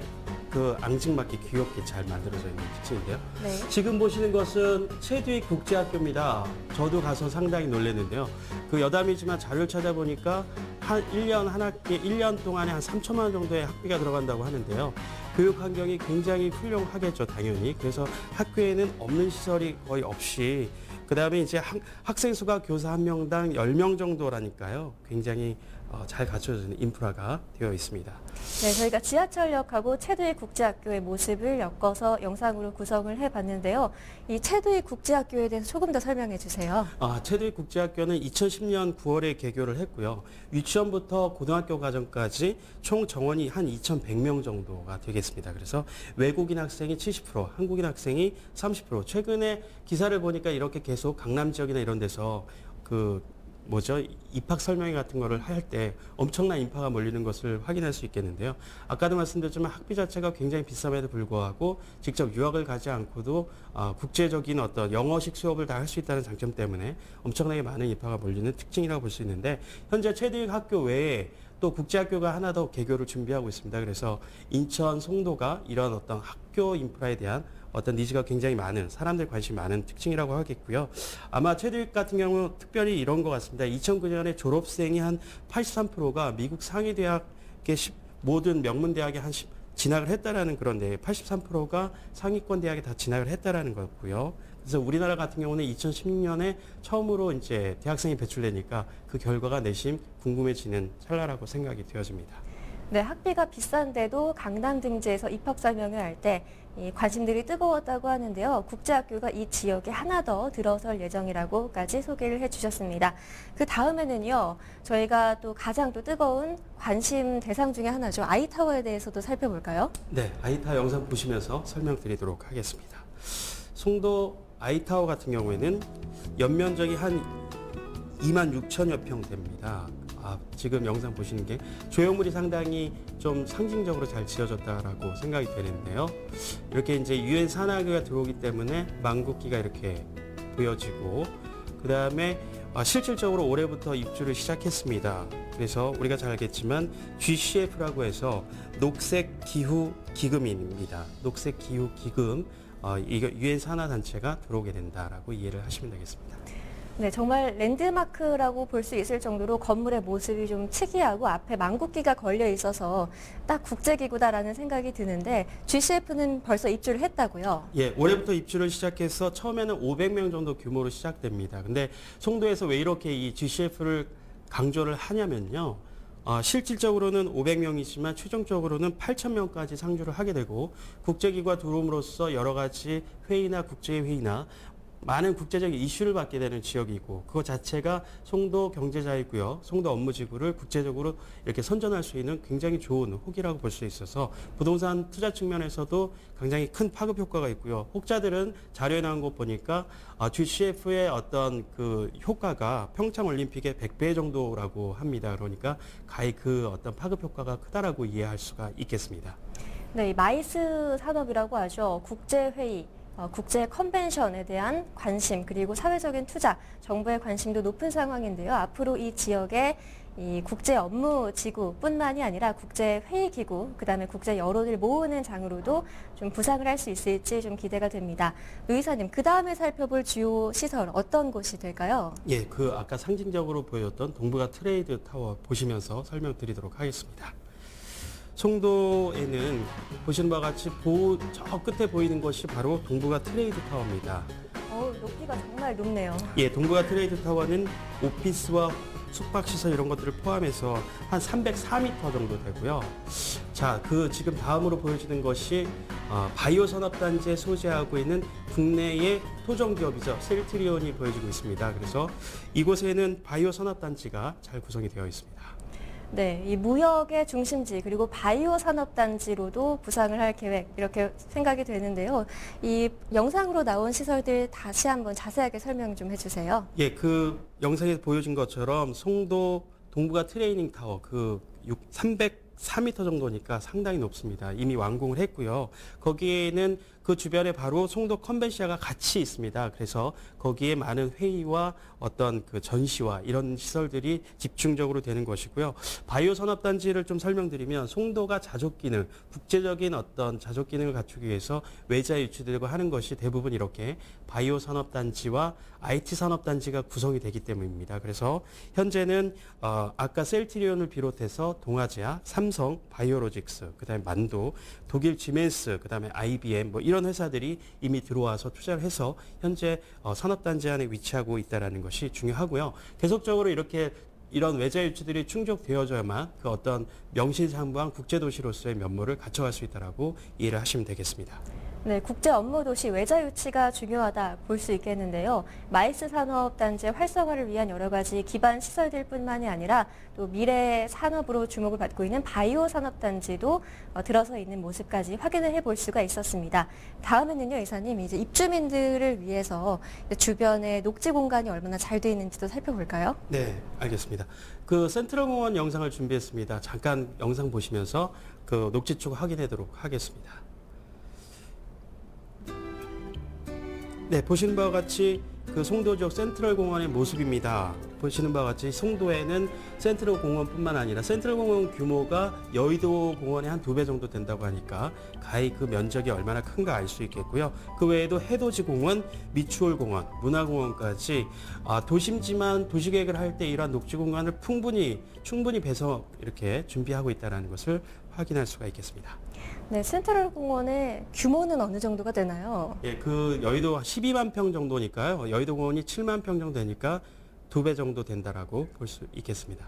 그 앙증맞게 귀엽게 잘 만들어져 있는 특징인데요. 네. 지금 보시는 것은 최두익 국제학교입니다. 저도 가서 상당히 놀랐는데요. 그 여담이지만 자료를 찾아보니까 한 1년 한 학기에 1년 동안에 한 3천만 원 정도의 학비가 들어간다고 하는데요. 교육 환경이 굉장히 훌륭하겠죠, 당연히. 그래서 학교에는 없는 시설이 거의 없이 그다음에 이제 학생 수가 교사 한 명당 10명 정도라니까요. 굉장히 잘 갖춰진 인프라가 되어 있습니다. 네, 저희가 지하철역하고 최두익 국제학교의 모습을 엮어서 영상으로 구성을 해봤는데요. 이 최두익 국제학교에 대해서 조금 더 설명해 주세요. 최두익 국제학교는 2010년 9월에 개교를 했고요. 유치원부터 고등학교 과정까지 총 정원이 한 2,100명 정도가 되겠습니다. 그래서 외국인 학생이 70%, 한국인 학생이 30%. 최근에 기사를 보니까 이렇게 계속 강남 지역이나 이런 데서 입학 설명회 같은 거를 할 때 엄청난 인파가 몰리는 것을 확인할 수 있겠는데요. 아까도 말씀드렸지만 학비 자체가 굉장히 비쌈에도 불구하고 직접 유학을 가지 않고도 국제적인 어떤 영어식 수업을 다 할 수 있다는 장점 때문에 엄청나게 많은 인파가 몰리는 특징이라고 볼 수 있는데 현재 최두익 학교 외에 또 국제학교가 하나 더 개교를 준비하고 있습니다. 그래서 인천, 송도가 이런 어떤 학교 인프라에 대한 어떤 니즈가 굉장히 많은, 사람들 관심이 많은 특징이라고 하겠고요. 아마 최두익 같은 경우 특별히 이런 것 같습니다. 2009년에 졸업생이 한 83%가 미국 상위대학의 모든 명문대학에 진학을 했다라는 그런데 83%가 상위권 대학에 다 진학을 했다라는 거고요. 그래서 우리나라 같은 경우는 2016년에 처음으로 이제 대학생이 배출되니까 그 결과가 내심 궁금해지는 찰나라고 생각이 되어집니다. 네, 학비가 비싼데도 강남 등지에서 입학 설명을 할 때 관심들이 뜨거웠다고 하는데요. 국제학교가 이 지역에 하나 더 들어설 예정이라고까지 소개를 해주셨습니다. 그 다음에는요, 저희가 또 가장 또 뜨거운 관심 대상 중에 하나죠. 아이타워에 대해서도 살펴볼까요? 네, 아이타워 영상 보시면서 설명드리도록 하겠습니다. 송도 아이타워 같은 경우에는 연면적이 한 26,000여 평 됩니다. 지금 영상 보시는 게 조형물이 상당히 좀 상징적으로 잘 지어졌다라고 생각이 되는데요. 이렇게 이제 유엔 산하기가 들어오기 때문에 망국기가 이렇게 보여지고 그 다음에 실질적으로 올해부터 입주를 시작했습니다. 그래서 우리가 잘 알겠지만 GCF라고 해서 녹색 기후 기금입니다. 녹색 기후 기금 이거 유엔 산하 단체가 들어오게 된다라고 이해를 하시면 되겠습니다. 네, 정말 랜드마크라고 볼 수 있을 정도로 건물의 모습이 좀 특이하고 앞에 망국기가 걸려 있어서 딱 국제기구다라는 생각이 드는데 GCF는 벌써 입주를 했다고요? 예, 올해부터 입주를 시작해서 처음에는 500명 정도 규모로 시작됩니다. 근데 송도에서 왜 이렇게 이 GCF를 강조를 하냐면요. 실질적으로는 500명이지만 최종적으로는 8,000명까지 상주를 하게 되고 국제기구가 들어옴으로써 여러 가지 회의나 국제회의나 많은 국제적인 이슈를 받게 되는 지역이고 그것 자체가 송도 경제자유구역, 송도 업무지구를 국제적으로 이렇게 선전할 수 있는 굉장히 좋은 호기라고 볼 수 있어서 부동산 투자 측면에서도 굉장히 큰 파급 효과가 있고요. 혹자들은 자료에 나온 것 보니까 GCF의 어떤 그 효과가 평창올림픽의 100배 정도라고 합니다. 그러니까 가히 그 어떤 파급 효과가 크다라고 이해할 수가 있겠습니다. 네, 이 마이스 산업이라고 하죠. 국제회의, 국제 컨벤션에 대한 관심 그리고 사회적인 투자, 정부의 관심도 높은 상황인데요. 앞으로 이 지역의 이 국제 업무 지구뿐만이 아니라 국제 회의 기구, 그다음에 국제 여론을 모으는 장으로도 좀 부상을 할 수 있을지 좀 기대가 됩니다. 유 이사님, 그 다음에 살펴볼 주요 시설 어떤 곳이 될까요? 예, 그 아까 상징적으로 보였던 동북아 트레이드 타워 보시면서 설명드리도록 하겠습니다. 송도에는 보시는 바와 같이 저 끝에 보이는 것이 바로 동북아 트레이드 타워입니다. 높이가 정말 높네요. 예, 동북아 트레이드 타워는 오피스와 숙박시설 이런 것들을 포함해서 한 304m 정도 되고요. 자, 지금 다음으로 보여지는 것이 바이오 산업단지에 소재하고 있는 국내의 토종기업이죠. 셀트리온이 보여지고 있습니다. 그래서 이곳에는 바이오 산업단지가 잘 구성이 되어 있습니다. 네, 이 무역의 중심지 그리고 바이오 산업단지로도 부상을 할 계획 이렇게 생각이 되는데요. 이 영상으로 나온 시설들 다시 한번 자세하게 설명 좀 해주세요. 예, 그 영상에 보여진 것처럼 송도 동북아 트레이닝 타워 304m 정도니까 상당히 높습니다. 이미 완공을 했고요. 거기에는 그 주변에 바로 송도 컨벤시아가 같이 있습니다. 그래서 거기에 많은 회의와 어떤 그 전시와 이런 시설들이 집중적으로 되는 것이고요. 바이오 산업단지를 좀 설명드리면 송도가 자족 기능, 국제적인 어떤 자족 기능을 갖추기 위해서 외자 유치들과 하는 것이 대부분 이렇게 바이오 산업단지와 IT 산업단지가 구성이 되기 때문입니다. 그래서 현재는 아까 셀트리온을 비롯해서 동아제약, 삼성, 바이오로직스, 그다음에 만도, 독일 지멘스, 그다음에 IBM 이런 회사들이 이미 들어와서 투자를 해서 현재 산업단지 안에 위치하고 있다는 것이 중요하고요. 계속적으로 이런 외자 유치들이 충족되어져야만 그 어떤 명실상부한 국제도시로서의 면모를 갖춰갈 수 있다라고 이해를 하시면 되겠습니다. 네, 국제 업무 도시 외자 유치가 중요하다 볼 수 있겠는데요. 마이스 산업단지의 활성화를 위한 여러 가지 기반 시설들뿐만이 아니라 또 미래 산업으로 주목을 받고 있는 바이오 산업단지도 들어서 있는 모습까지 확인을 해볼 수가 있었습니다. 다음에는요, 이사님, 이제 입주민들을 위해서 주변에 녹지 공간이 얼마나 잘 돼 있는지도 살펴볼까요? 네, 알겠습니다. 그 센트럴공원 영상을 준비했습니다. 잠깐 영상 보시면서 그 녹지 쪽 확인하도록 하겠습니다. 네, 보시는 바와 같이 그 송도 지역 센트럴공원의 모습입니다. 보시는 바와 같이 송도에는 센트럴공원뿐만 아니라 센트럴공원 규모가 여의도 공원의 한 2배 정도 된다고 하니까 가히 그 면적이 얼마나 큰가 알 수 있겠고요. 그 외에도 해돋이공원, 미추홀공원, 문화공원까지 도심지만 도시계획을 할 때 이러한 녹지 공간을 충분히 배서 이렇게 준비하고 있다는 것을 확인할 수가 있겠습니다. 네, 센트럴 공원의 규모는 어느 정도가 되나요? 예, 그 여의도 12만 평 정도니까요. 여의도 공원이 7만 평 정도 되니까 2배 정도 된다라고 볼 수 있겠습니다.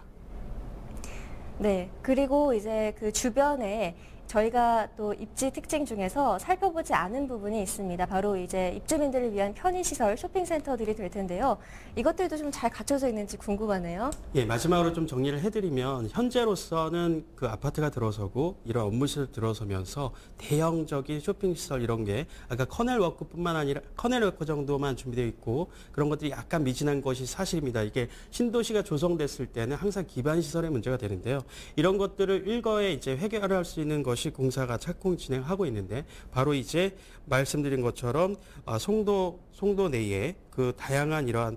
네, 그리고 이제 그 주변에 저희가 또 입지 특징 중에서 살펴보지 않은 부분이 있습니다. 바로 이제 입주민들을 위한 편의시설, 쇼핑센터들이 될 텐데요. 이것들도 좀 잘 갖춰져 있는지 궁금하네요. 예, 마지막으로 좀 정리를 해드리면 현재로서는 그 아파트가 들어서고 이런 업무시설 들어서면서 대형적인 쇼핑시설 이런 게 아까 커넬워크뿐만 아니라 커넬워크 정도만 준비되어 있고 그런 것들이 약간 미진한 것이 사실입니다. 이게 신도시가 조성됐을 때는 항상 기반시설의 문제가 되는데요. 이런 것들을 일거에 이제 해결할 수 있는 것이 공사가 착공 진행하고 있는데 바로 이제 말씀드린 것처럼 송도 내에 그 다양한 이러한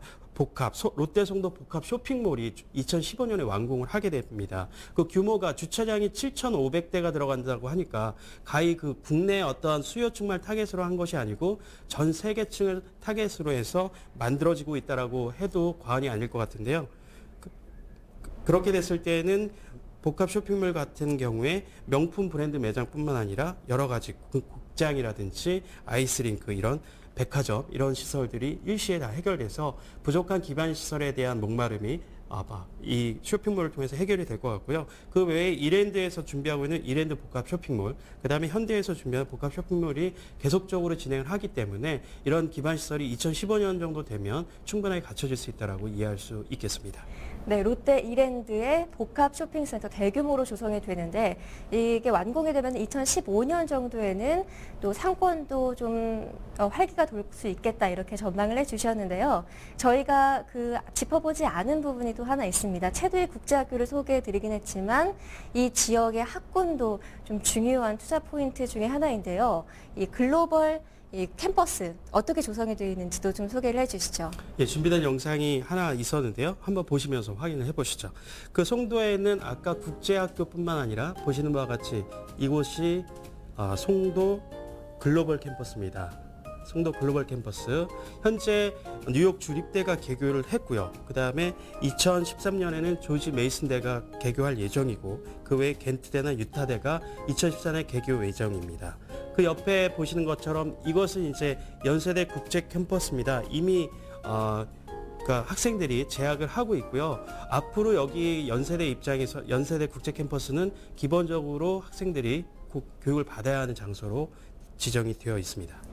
롯데 송도 복합 쇼핑몰이 2015년에 완공을 하게 됩니다. 그 규모가 주차장이 7,500대가 들어간다고 하니까 가히 그 국내 어떤 수요층만 타겟으로 한 것이 아니고 전 세계층을 타겟으로 해서 만들어지고 있다라고 해도 과언이 아닐 것 같은데요. 그렇게 됐을 때는 복합 쇼핑몰 같은 경우에 명품 브랜드 매장뿐만 아니라 여러 가지 극장이라든지 아이스링크 이런 백화점 이런 시설들이 일시에 다 해결돼서 부족한 기반 시설에 대한 목마름이 이 쇼핑몰을 통해서 해결이 될 것 같고요. 그 외에 이랜드에서 준비하고 있는 이랜드 복합 쇼핑몰, 그 다음에 현대에서 준비한 복합 쇼핑몰이 계속적으로 진행을 하기 때문에 이런 기반 시설이 2015년 정도 되면 충분하게 갖춰질 수 있다라고 이해할 수 있겠습니다. 네, 롯데 이랜드의 복합 쇼핑센터 대규모로 조성이 되는데 이게 완공이 되면 2015년 정도에는 또 상권도 좀 활기가 돌 수 있겠다 이렇게 전망을 해주셨는데요. 저희가 그 짚어보지 않은 부분이 또 하나 있습니다. 최도의 국제학교를 소개해드리긴 했지만 이 지역의 학군도 좀 중요한 투자 포인트 중에 하나인데요. 이 글로벌 이 캠퍼스 어떻게 조성이 되어 있는지도 좀 소개를 해주시죠. 예, 준비된 영상이 하나 있었는데요. 한번 보시면서 확인을 해보시죠. 그 송도에는 아까 국제학교뿐만 아니라 보시는 바와 같이 이곳이 송도 글로벌 캠퍼스입니다. 송도 글로벌 캠퍼스. 현재 뉴욕 주립대가 개교를 했고요. 그 다음에 2013년에는 조지 메이슨대가 개교할 예정이고 그 외에 겐트대나 유타대가 2014년에 개교 예정입니다. 그 옆에 보시는 것처럼 이것은 이제 연세대 국제 캠퍼스입니다. 이미 그러니까 학생들이 재학을 하고 있고요. 앞으로 여기 연세대 입장에서 연세대 국제 캠퍼스는 기본적으로 학생들이 교육을 받아야 하는 장소로 지정이 되어 있습니다.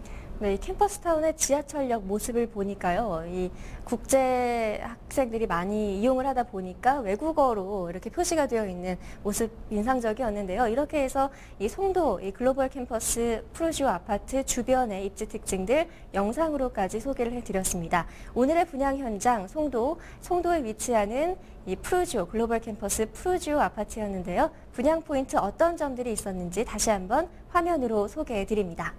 네, 이 캠퍼스타운의 지하철역 모습을 보니까요. 이 국제 학생들이 많이 이용을 하다 보니까 외국어로 이렇게 표시가 되어 있는 모습 인상적이었는데요. 이렇게 해서 이 송도 이 글로벌 캠퍼스 푸르지오 아파트 주변의 입지 특징들 영상으로까지 소개를 해드렸습니다. 오늘의 분양 현장 송도에 위치하는 이 푸르지오 글로벌 캠퍼스 푸르지오 아파트였는데요. 분양 포인트 어떤 점들이 있었는지 다시 한번 화면으로 소개해드립니다.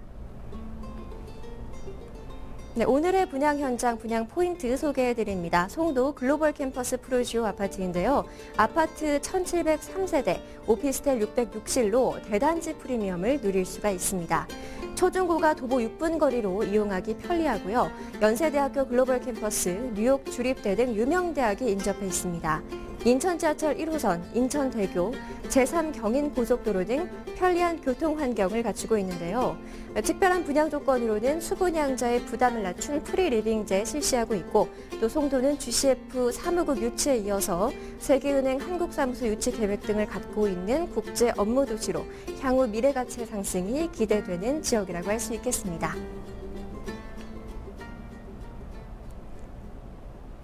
네, 오늘의 분양 현장 분양 포인트 소개해드립니다. 송도 글로벌 캠퍼스 푸르지오 아파트인데요. 아파트 1703세대, 오피스텔 606실로 대단지 프리미엄을 누릴 수가 있습니다. 초중고가 도보 6분 거리로 이용하기 편리하고요. 연세대학교 글로벌 캠퍼스, 뉴욕 주립대 등 유명 대학이 인접해 있습니다. 인천 지하철 1호선, 인천대교, 제3경인고속도로 등 편리한 교통 환경을 갖추고 있는데요. 특별한 분양 조건으로는 수분양자의 부담을 낮춘 프리리빙제 실시하고 있고 또 송도는 GCF 사무국 유치에 이어서 세계은행 한국사무소 유치 계획 등을 갖고 있는 국제 업무 도시로 향후 미래 가치의 상승이 기대되는 지역이라고 할 수 있겠습니다.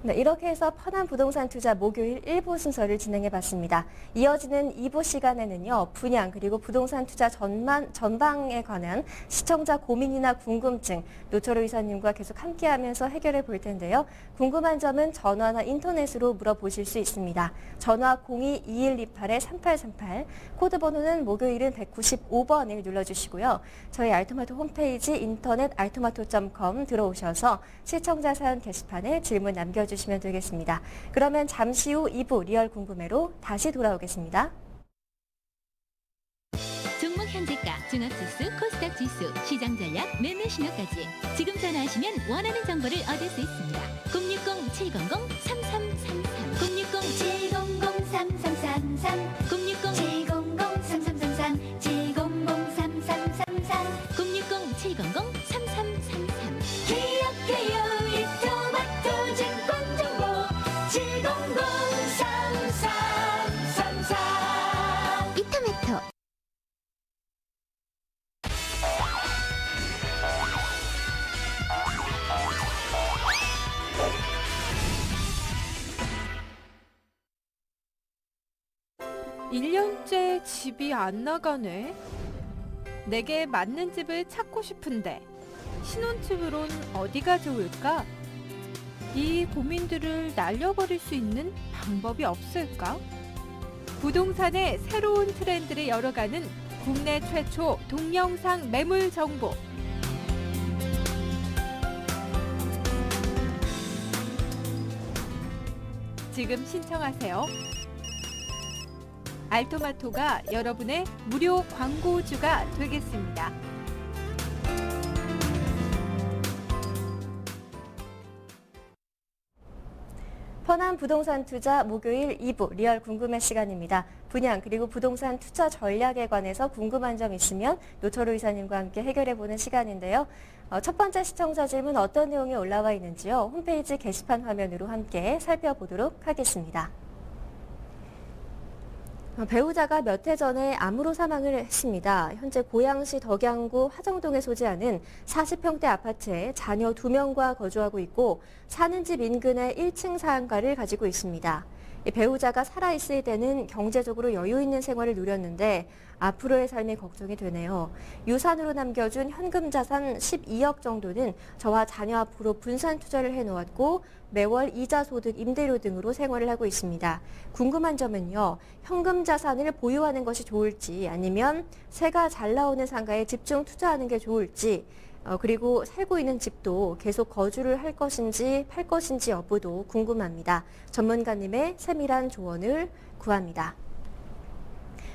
네, 이렇게 해서 편한 부동산 투자 목요일 1부 순서를 진행해봤습니다. 이어지는 2부 시간에는요, 분양 그리고 부동산 투자 전방에 관한 시청자 고민이나 궁금증 노철우 이사님과 계속 함께하면서 해결해 볼 텐데요. 궁금한 점은 전화나 인터넷으로 물어보실 수 있습니다. 전화 02-2128-3838, 코드 번호는 목요일은 195번을 눌러주시고요. 저희 알토마토 홈페이지 인터넷 알토마토.com 들어오셔서 시청자 사연 게시판에 질문 남겨주시면 되겠습니다. 그러면 잠시 후 2부 리얼 궁금해로 다시 돌아오겠습니다. 종목 현재가, 종합지수, 코스닥 지수, 시장 전략, 매매 신호까지 지금 전화하시면 원하는 정보를 얻을 수 있습니다. 060-700-3333 060-700-3333 060-700-3333 700-3333 060-700-3333 기억해요 이토마토 증권정보 700-3333 이토마토. 일 년째 집이 안 나가네. 내게 맞는 집을 찾고 싶은데 신혼집으론 어디가 좋을까? 이 고민들을 날려버릴 수 있는 방법이 없을까? 부동산의 새로운 트렌드를 열어가는 국내 최초 동영상 매물 정보. 지금 신청하세요. 알토마토가 여러분의 무료 광고주가 되겠습니다. 편한 부동산 투자 목요일 2부 리얼 궁금해 시간입니다. 분양 그리고 부동산 투자 전략에 관해서 궁금한 점 있으면 노철우 이사님과 함께 해결해보는 시간인데요. 첫 번째 시청자 질문 어떤 내용이 올라와 있는지요. 홈페이지 게시판 화면으로 함께 살펴보도록 하겠습니다. 배우자가 몇 해 전에 암으로 사망을 했습니다. 현재 고양시 덕양구 화정동에 소재하는 40평대 아파트에 자녀 2명과 거주하고 있고 사는 집 인근에 1층 상가를 가지고 있습니다. 배우자가 살아있을 때는 경제적으로 여유 있는 생활을 누렸는데 앞으로의 삶이 걱정이 되네요. 유산으로 남겨준 현금 자산 12억 정도는 저와 자녀 앞으로 분산 투자를 해놓았고 매월 이자 소득, 임대료 등으로 생활을 하고 있습니다. 궁금한 점은요. 현금 자산을 보유하는 것이 좋을지 아니면 세가 잘 나오는 상가에 집중 투자하는 게 좋을지 그리고 살고 있는 집도 계속 거주를 할 것인지 팔 것인지 여부도 궁금합니다. 전문가님의 세밀한 조언을 구합니다.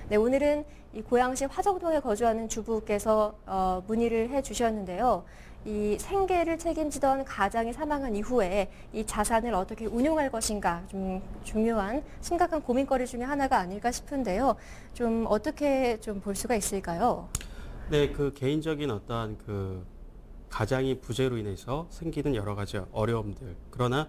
네, 오늘은 이 고양시 화정동에 거주하는 주부께서 문의를 해주셨는데요. 이 생계를 책임지던 가장이 사망한 이후에 이 자산을 어떻게 운용할 것인가 좀 중요한 심각한 고민거리 중에 하나가 아닐까 싶은데요. 좀 어떻게 좀 볼 수가 있을까요? 네, 그 개인적인 어떠한 그 가장이 부재로 인해서 생기는 여러 가지 어려움들. 그러나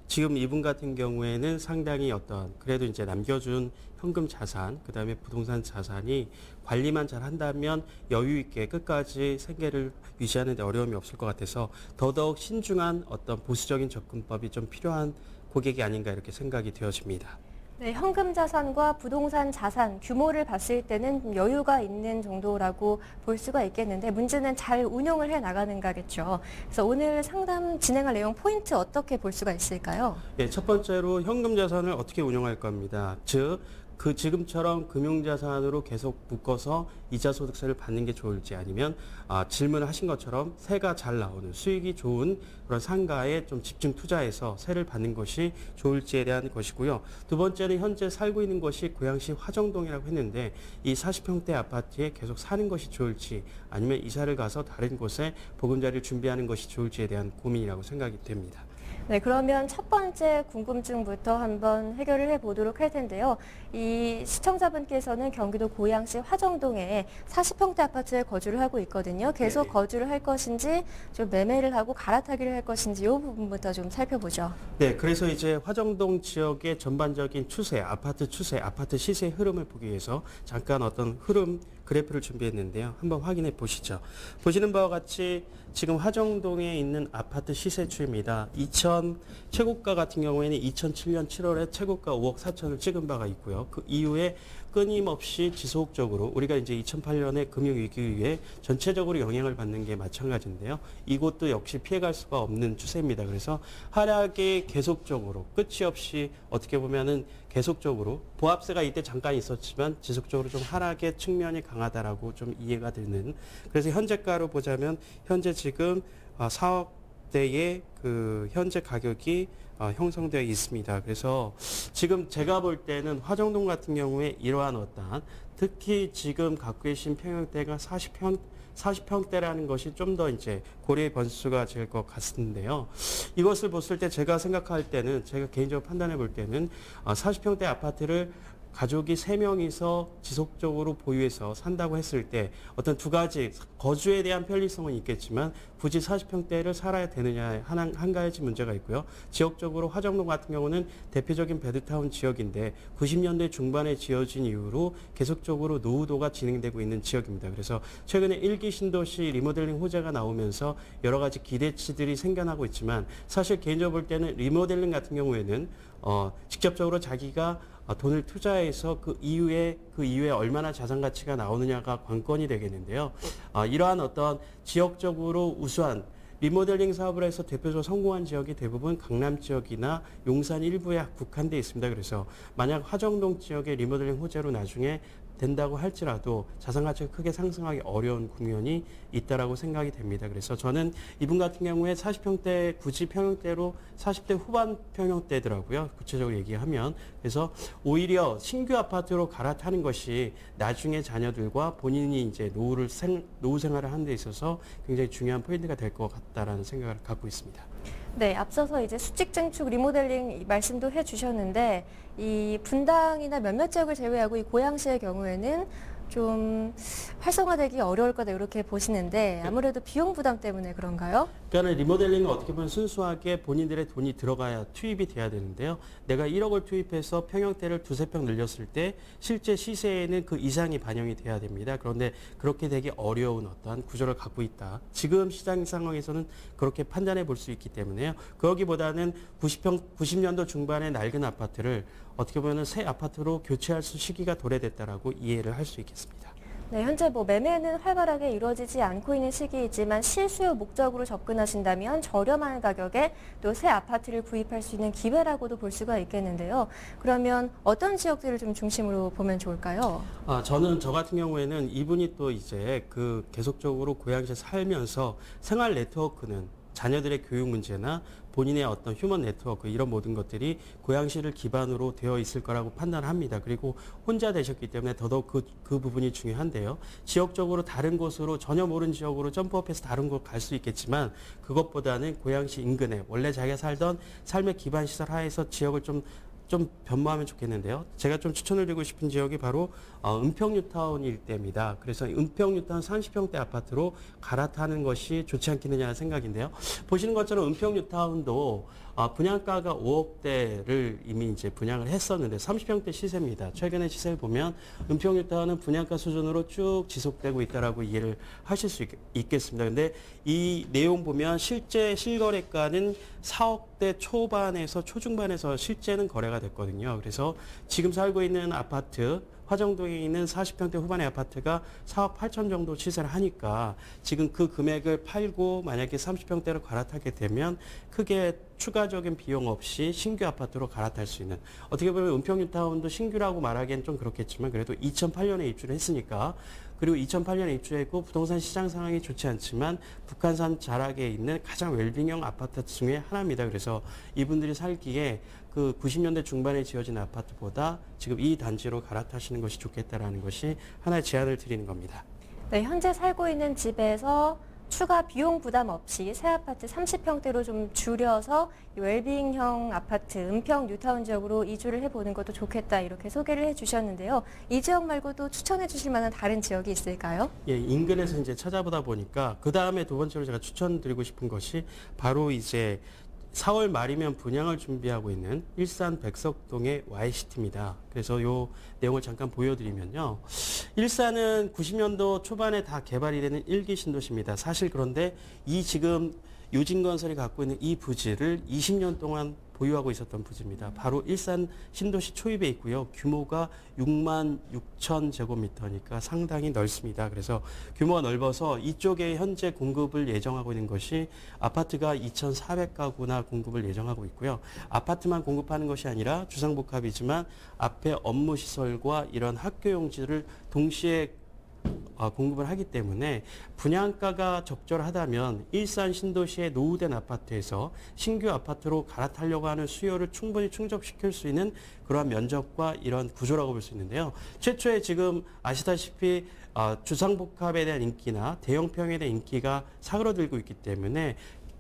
지금 이분 같은 경우에는 상당히 어떤 그래도 이제 남겨준 현금 자산, 그다음에 부동산 자산이 관리만 잘 한다면 여유 있게 끝까지 생계를 유지하는 데 어려움이 없을 것 같아서 더더욱 신중한 어떤 보수적인 접근법이 좀 필요한 고객이 아닌가 이렇게 생각이 되어집니다. 네, 현금 자산과 부동산 자산 규모를 봤을 때는 좀 여유가 있는 정도라고 볼 수가 있겠는데 문제는 잘 운용을 해 나가는가겠죠. 그래서 오늘 상담 진행할 내용 포인트 어떻게 볼 수가 있을까요? 네, 첫 번째로 현금 자산을 어떻게 운용할 겁니다. 즉, 그 지금처럼 금융자산으로 계속 묶어서 이자 소득세를 받는 게 좋을지 아니면 질문을 하신 것처럼 세가 잘 나오는 수익이 좋은 그런 상가에 좀 집중 투자해서 세를 받는 것이 좋을지에 대한 것이고요. 두 번째는 현재 살고 있는 것이 고양시 화정동이라고 했는데 이 40평대 아파트에 계속 사는 것이 좋을지 아니면 이사를 가서 다른 곳에 보금자리를 준비하는 것이 좋을지에 대한 고민이라고 생각이 됩니다. 네, 그러면 첫 번째 궁금증부터 한번 해결을 해보도록 할 텐데요. 이 시청자분께서는 경기도 고양시 화정동에 40평대 아파트에 거주를 하고 있거든요. 계속 네. 거주를 할 것인지 좀 매매를 하고 갈아타기를 할 것인지 이 부분부터 좀 살펴보죠. 네, 그래서 이제 화정동 지역의 전반적인 추세, 아파트 시세 흐름을 보기 위해서 잠깐 어떤 흐름 그래프를 준비했는데요. 한번 확인해 보시죠. 보시는 바와 같이 지금 화정동에 있는 아파트 시세 추입니다. 최고가 같은 경우에는 2007년 7월에 최고가 5억 4천을 찍은 바가 있고요. 그 이후에 끊임없이 지속적으로 우리가 이제 2008년에 금융위기 이후에 전체적으로 영향을 받는 게 마찬가지인데요. 이곳도 역시 피해갈 수가 없는 추세입니다. 그래서 하락이 계속적으로 끝이 없이 어떻게 보면은 계속적으로 보합세가 이때 잠깐 있었지만 지속적으로 좀 하락의 측면이 강하다라고 좀 이해가 되는 그래서 현재가로 보자면 현재 지금 4억대의 그 현재 가격이 형성되어 있습니다. 그래서 지금 제가 볼 때는 화정동 같은 경우에 이러한 어떠한 특히 지금 갖고 계신 평형대가 40평대라는 것이 좀 더 이제 고려의 번수가 될 것 같은데요. 이것을 봤을 때 제가 생각할 때는 제가 개인적으로 판단해 볼 때는 40평대 아파트를 가족이 3명이서 지속적으로 보유해서 산다고 했을 때 어떤 두 가지 거주에 대한 편리성은 있겠지만 굳이 40평대를 살아야 되느냐 한 가지 문제가 있고요. 지역적으로 화정동 같은 경우는 대표적인 베드타운 지역인데 90년대 중반에 지어진 이후로 계속적으로 노후도가 진행되고 있는 지역입니다. 그래서 최근에 1기 신도시 리모델링 호재가 나오면서 여러 가지 기대치들이 생겨나고 있지만 사실 개인적으로 볼 때는 리모델링 같은 경우에는 직접적으로 자기가 돈을 투자해서 그 이후에 얼마나 자산 가치가 나오느냐가 관건이 되겠는데요. 이러한 어떤 지역적으로 우수한 리모델링 사업을 해서 대표적으로 성공한 지역이 대부분 강남 지역이나 용산 일부에 국한되어 있습니다. 그래서 만약 화정동 지역의 리모델링 호재로 나중에 된다고 할지라도 자산 가치가 크게 상승하기 어려운 국면이 있다라고 생각이 됩니다. 그래서 저는 이분 같은 경우에 40평대 굳이 평형대로 40대 후반 평형대더라고요. 구체적으로 얘기하면 그래서 오히려 신규 아파트로 갈아타는 것이 나중에 자녀들과 본인이 이제 노후 생활을 하는 데 있어서 굉장히 중요한 포인트가 될 것 같다라는 생각을 갖고 있습니다. 네, 앞서서 이제 수직 증축 리모델링 말씀도 해주셨는데 이 분당이나 몇몇 지역을 제외하고 이 고양시의 경우에는 좀 활성화되기 어려울 거다 이렇게 보시는데 아무래도 비용 부담 때문에 그런가요? 그러니까 리모델링은 어떻게 보면 순수하게 본인들의 돈이 들어가야 투입이 돼야 되는데요. 내가 1억을 투입해서 평형대를 두세 평 늘렸을 때 실제 시세에는 그 이상이 반영이 돼야 됩니다. 그런데 그렇게 되기 어려운 어떠한 구조를 갖고 있다. 지금 시장 상황에서는 그렇게 판단해 볼 수 있기 때문에요. 거기보다는 90년도 중반의 낡은 아파트를 어떻게 보면 새 아파트로 교체할 수 시기가 도래됐다라고 이해를 할 수 있겠습니다. 네, 현재 매매는 활발하게 이루어지지 않고 있는 시기이지만 실수요 목적으로 접근하신다면 저렴한 가격에 또 새 아파트를 구입할 수 있는 기회라고도 볼 수가 있겠는데요. 그러면 어떤 지역들을 좀 중심으로 보면 좋을까요? 저는 저 같은 경우에는 이분이 또 이제 계속적으로 고양시에 살면서 생활 네트워크는 자녀들의 교육 문제나 본인의 어떤 휴먼 네트워크 이런 모든 것들이 고양시를 기반으로 되어 있을 거라고 판단합니다. 그리고 혼자 되셨기 때문에 더더욱 그 부분이 중요한데요. 지역적으로 다른 곳으로 전혀 모르는 지역으로 점프업해서 다른 곳 갈 수 있겠지만 그것보다는 고양시 인근에 원래 자기가 살던 삶의 기반 시설 하에서 지역을 좀 변모하면 좋겠는데요. 제가 좀 추천을 드리고 싶은 지역이 바로 은평뉴타운 일대입니다. 그래서 은평뉴타운 30평대 아파트로 갈아타는 것이 좋지 않겠느냐는 생각인데요. 보시는 것처럼 은평뉴타운도 분양가가 5억대를 이미 이제 분양을 했었는데 30평대 시세입니다. 최근의 시세를 보면 은평뉴타운은 분양가 수준으로 쭉 지속되고 있다라고 이해를 하실 수 있겠습니다. 근데 이 내용 보면 실제 실거래가는 4억대 초반에서 초중반에서 실제는 거래가 됐거든요. 그래서 지금 살고 있는 아파트 화정동에 있는 40평대 후반의 아파트가 4억 8천 정도 시세를 하니까 지금 그 금액을 팔고 만약에 30평대로 갈아타게 되면 크게 추가적인 비용 없이 신규 아파트로 갈아탈 수 있는, 어떻게 보면 은평뉴타운도 신규라고 말하기엔 좀 그렇겠지만 그래도 2008년에 입주를 했으니까, 그리고 2008년에 입주했고 부동산 시장 상황이 좋지 않지만 북한산 자락에 있는 가장 웰빙형 아파트 중에 하나입니다. 그래서 이분들이 살기에 그 90년대 중반에 지어진 아파트보다 지금 이 단지로 갈아타시는 것이 좋겠다라는 것이 하나의 제안을 드리는 겁니다. 네, 현재 살고 있는 집에서 추가 비용 부담 없이 새 아파트 30평대로 좀 줄여서 웰빙형 아파트 은평 뉴타운 지역으로 이주를 해보는 것도 좋겠다, 이렇게 소개를 해주셨는데요. 이 지역 말고도 추천해 주실 만한 다른 지역이 있을까요? 예, 인근에서 이제 찾아보다 보니까 그 다음에 두 번째로 제가 추천드리고 싶은 것이 바로 이제 4월 말이면 분양을 준비하고 있는 일산 백석동의 Y시티입니다. 그래서 요 내용을 잠깐 보여드리면요. 일산은 90년도 초반에 다 개발이 되는 1기 신도시입니다. 사실 그런데 이 지금 요진건설이 갖고 있는 이 부지를 20년 동안 보유하고 있었던 부지입니다. 바로 일산 신도시 초입에 있고요. 규모가 6만 6천 제곱미터니까 상당히 넓습니다. 그래서 규모가 넓어서 이쪽에 현재 공급을 예정하고 있는 것이 아파트가 2,400가구나 공급을 예정하고 있고요. 아파트만 공급하는 것이 아니라 주상복합이지만 앞에 업무시설과 이런 학교용지를 동시에 공급을 하기 때문에 분양가가 적절하다면 일산 신도시의 노후된 아파트에서 신규 아파트로 갈아타려고 하는 수요를 충분히 충족시킬 수 있는 그러한 면적과 이런 구조라고 볼 수 있는데요. 최초에 지금 아시다시피 주상복합에 대한 인기나 대형평에 대한 인기가 사그러들고 있기 때문에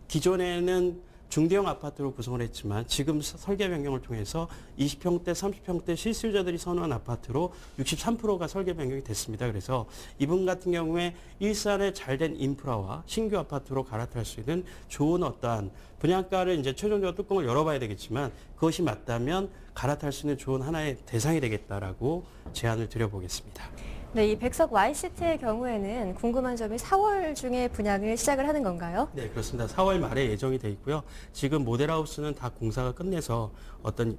기존에는 중대형 아파트로 구성을 했지만 지금 설계 변경을 통해서 20평대, 30평대 실수요자들이 선호한 아파트로 63%가 설계 변경이 됐습니다. 그래서 이분 같은 경우에 일산의 잘된 인프라와 신규 아파트로 갈아탈 수 있는 좋은 어떠한 분양가를 이제 최종적으로 뚜껑을 열어봐야 되겠지만 그것이 맞다면 갈아탈 수 있는 좋은 하나의 대상이 되겠다라고 제안을 드려보겠습니다. 네, 이 백석 Y시티의 경우에는 궁금한 점이 4월 중에 분양을 시작을 하는 건가요? 네, 그렇습니다. 4월 말에 예정이 돼 있고요. 지금 모델하우스는 다 공사가 끝내서 어떤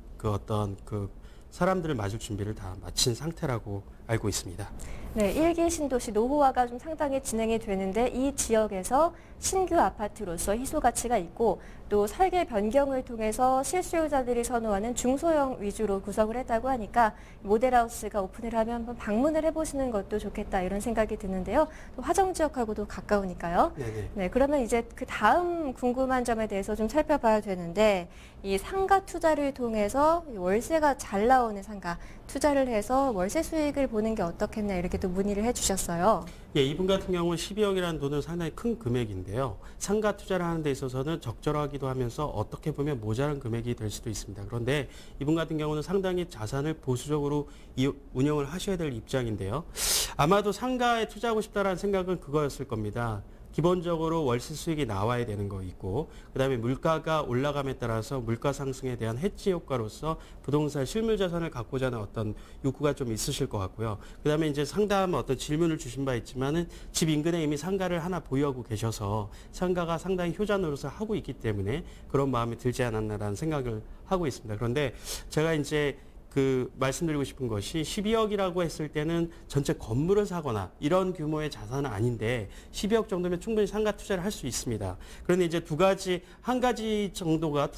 사람들을 맞을 준비를 다 마친 상태라고 알고 있습니다. 네, 1기 신도시 노후화가 좀 상당히 진행이 되는데 이 지역에서 신규 아파트로서 희소 가치가 있고 또 설계 변경을 통해서 실수요자들이 선호하는 중소형 위주로 구성을 했다고 하니까 모델하우스가 오픈을 하면 한번 방문을 해보시는 것도 좋겠다, 이런 생각이 드는데요. 또 화정 지역하고도 가까우니까요. 네네. 네, 그러면 이제 그 다음 궁금한 점에 대해서 좀 살펴봐야 되는데, 이 상가 투자를 통해서 월세가 잘 나오는 상가 투자를 해서 월세 수익을 보는 게 어떻겠나, 이렇게 또 문의를 해주셨어요. 예, 이분 같은 경우는 12억이라는 돈은 상당히 큰 금액인데요. 상가 투자를 하는 데 있어서는 적절하기도 하면서 어떻게 보면 모자란 금액이 될 수도 있습니다. 그런데 이분 같은 경우는 상당히 자산을 보수적으로 운영을 하셔야 될 입장인데요. 아마도 상가에 투자하고 싶다라는 생각은 그거였을 겁니다. 기본적으로 월세 수익이 나와야 되는 거 있고, 그다음에 물가가 올라감에 따라서 물가 상승에 대한 해지 효과로서 부동산 실물 자산을 갖고자 하는 어떤 욕구가 좀 있으실 것 같고요. 그다음에 이제 상담 어떤 질문을 주신 바 있지만은 집 인근에 이미 상가를 하나 보유하고 계셔서 상가가 상당히 효자 노릇을 하고 있기 때문에 그런 마음이 들지 않았나라는 생각을 하고 있습니다. 그런데 제가 이제 말씀드리고 싶은 것이 12억이라고 했을 때는 전체 건물을 사거나 이런 규모의 자산은 아닌데 12억 정도면 충분히 상가 투자를 할 수 있습니다. 그런데 이제 두 가지 정도가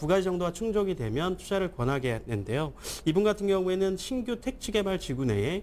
충족이 되면 투자를 권하게 되는데요. 이분 같은 경우에는 신규 택지개발 지구 내에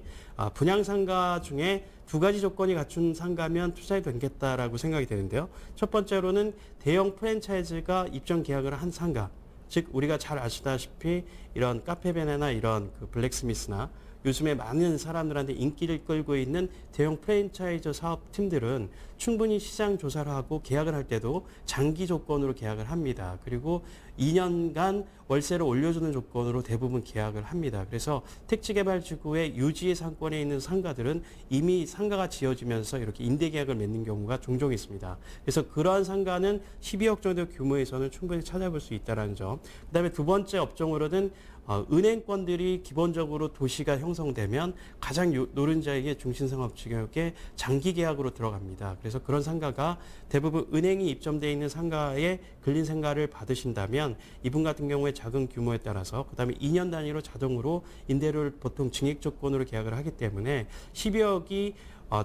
분양 상가 중에 두 가지 조건이 갖춘 상가면 투자해 되겠다라고 생각이 되는데요. 첫 번째로는 대형 프랜차이즈가 입점 계약을 한 상가. 즉 우리가 잘 아시다시피 이런 카페베네나 이런 블랙스미스나 요즘에 많은 사람들한테 인기를 끌고 있는 대형 프랜차이즈 사업팀들은 충분히 시장 조사를 하고 계약을 할 때도 장기 조건으로 계약을 합니다. 그리고 2년간 월세를 올려주는 조건으로 대부분 계약을 합니다. 그래서 택지개발지구의 유지의 상권에 있는 상가들은 이미 상가가 지어지면서 이렇게 임대계약을 맺는 경우가 종종 있습니다. 그래서 그러한 상가는 12억 정도 규모에서는 충분히 찾아볼 수 있다는 점. 그다음에 두 번째 업종으로는 은행권들이 기본적으로 도시가 형성되면 가장 노른자에게 중심상업지역에 장기 계약으로 들어갑니다. 그래서 그런 상가가 대부분 은행이 입점되어 있는 상가에 근린 상가를 받으신다면 이분 같은 경우에 작은 규모에 따라서 그다음에 2년 단위로 자동으로 임대료를 보통 증액 조건으로 계약을 하기 때문에 12억이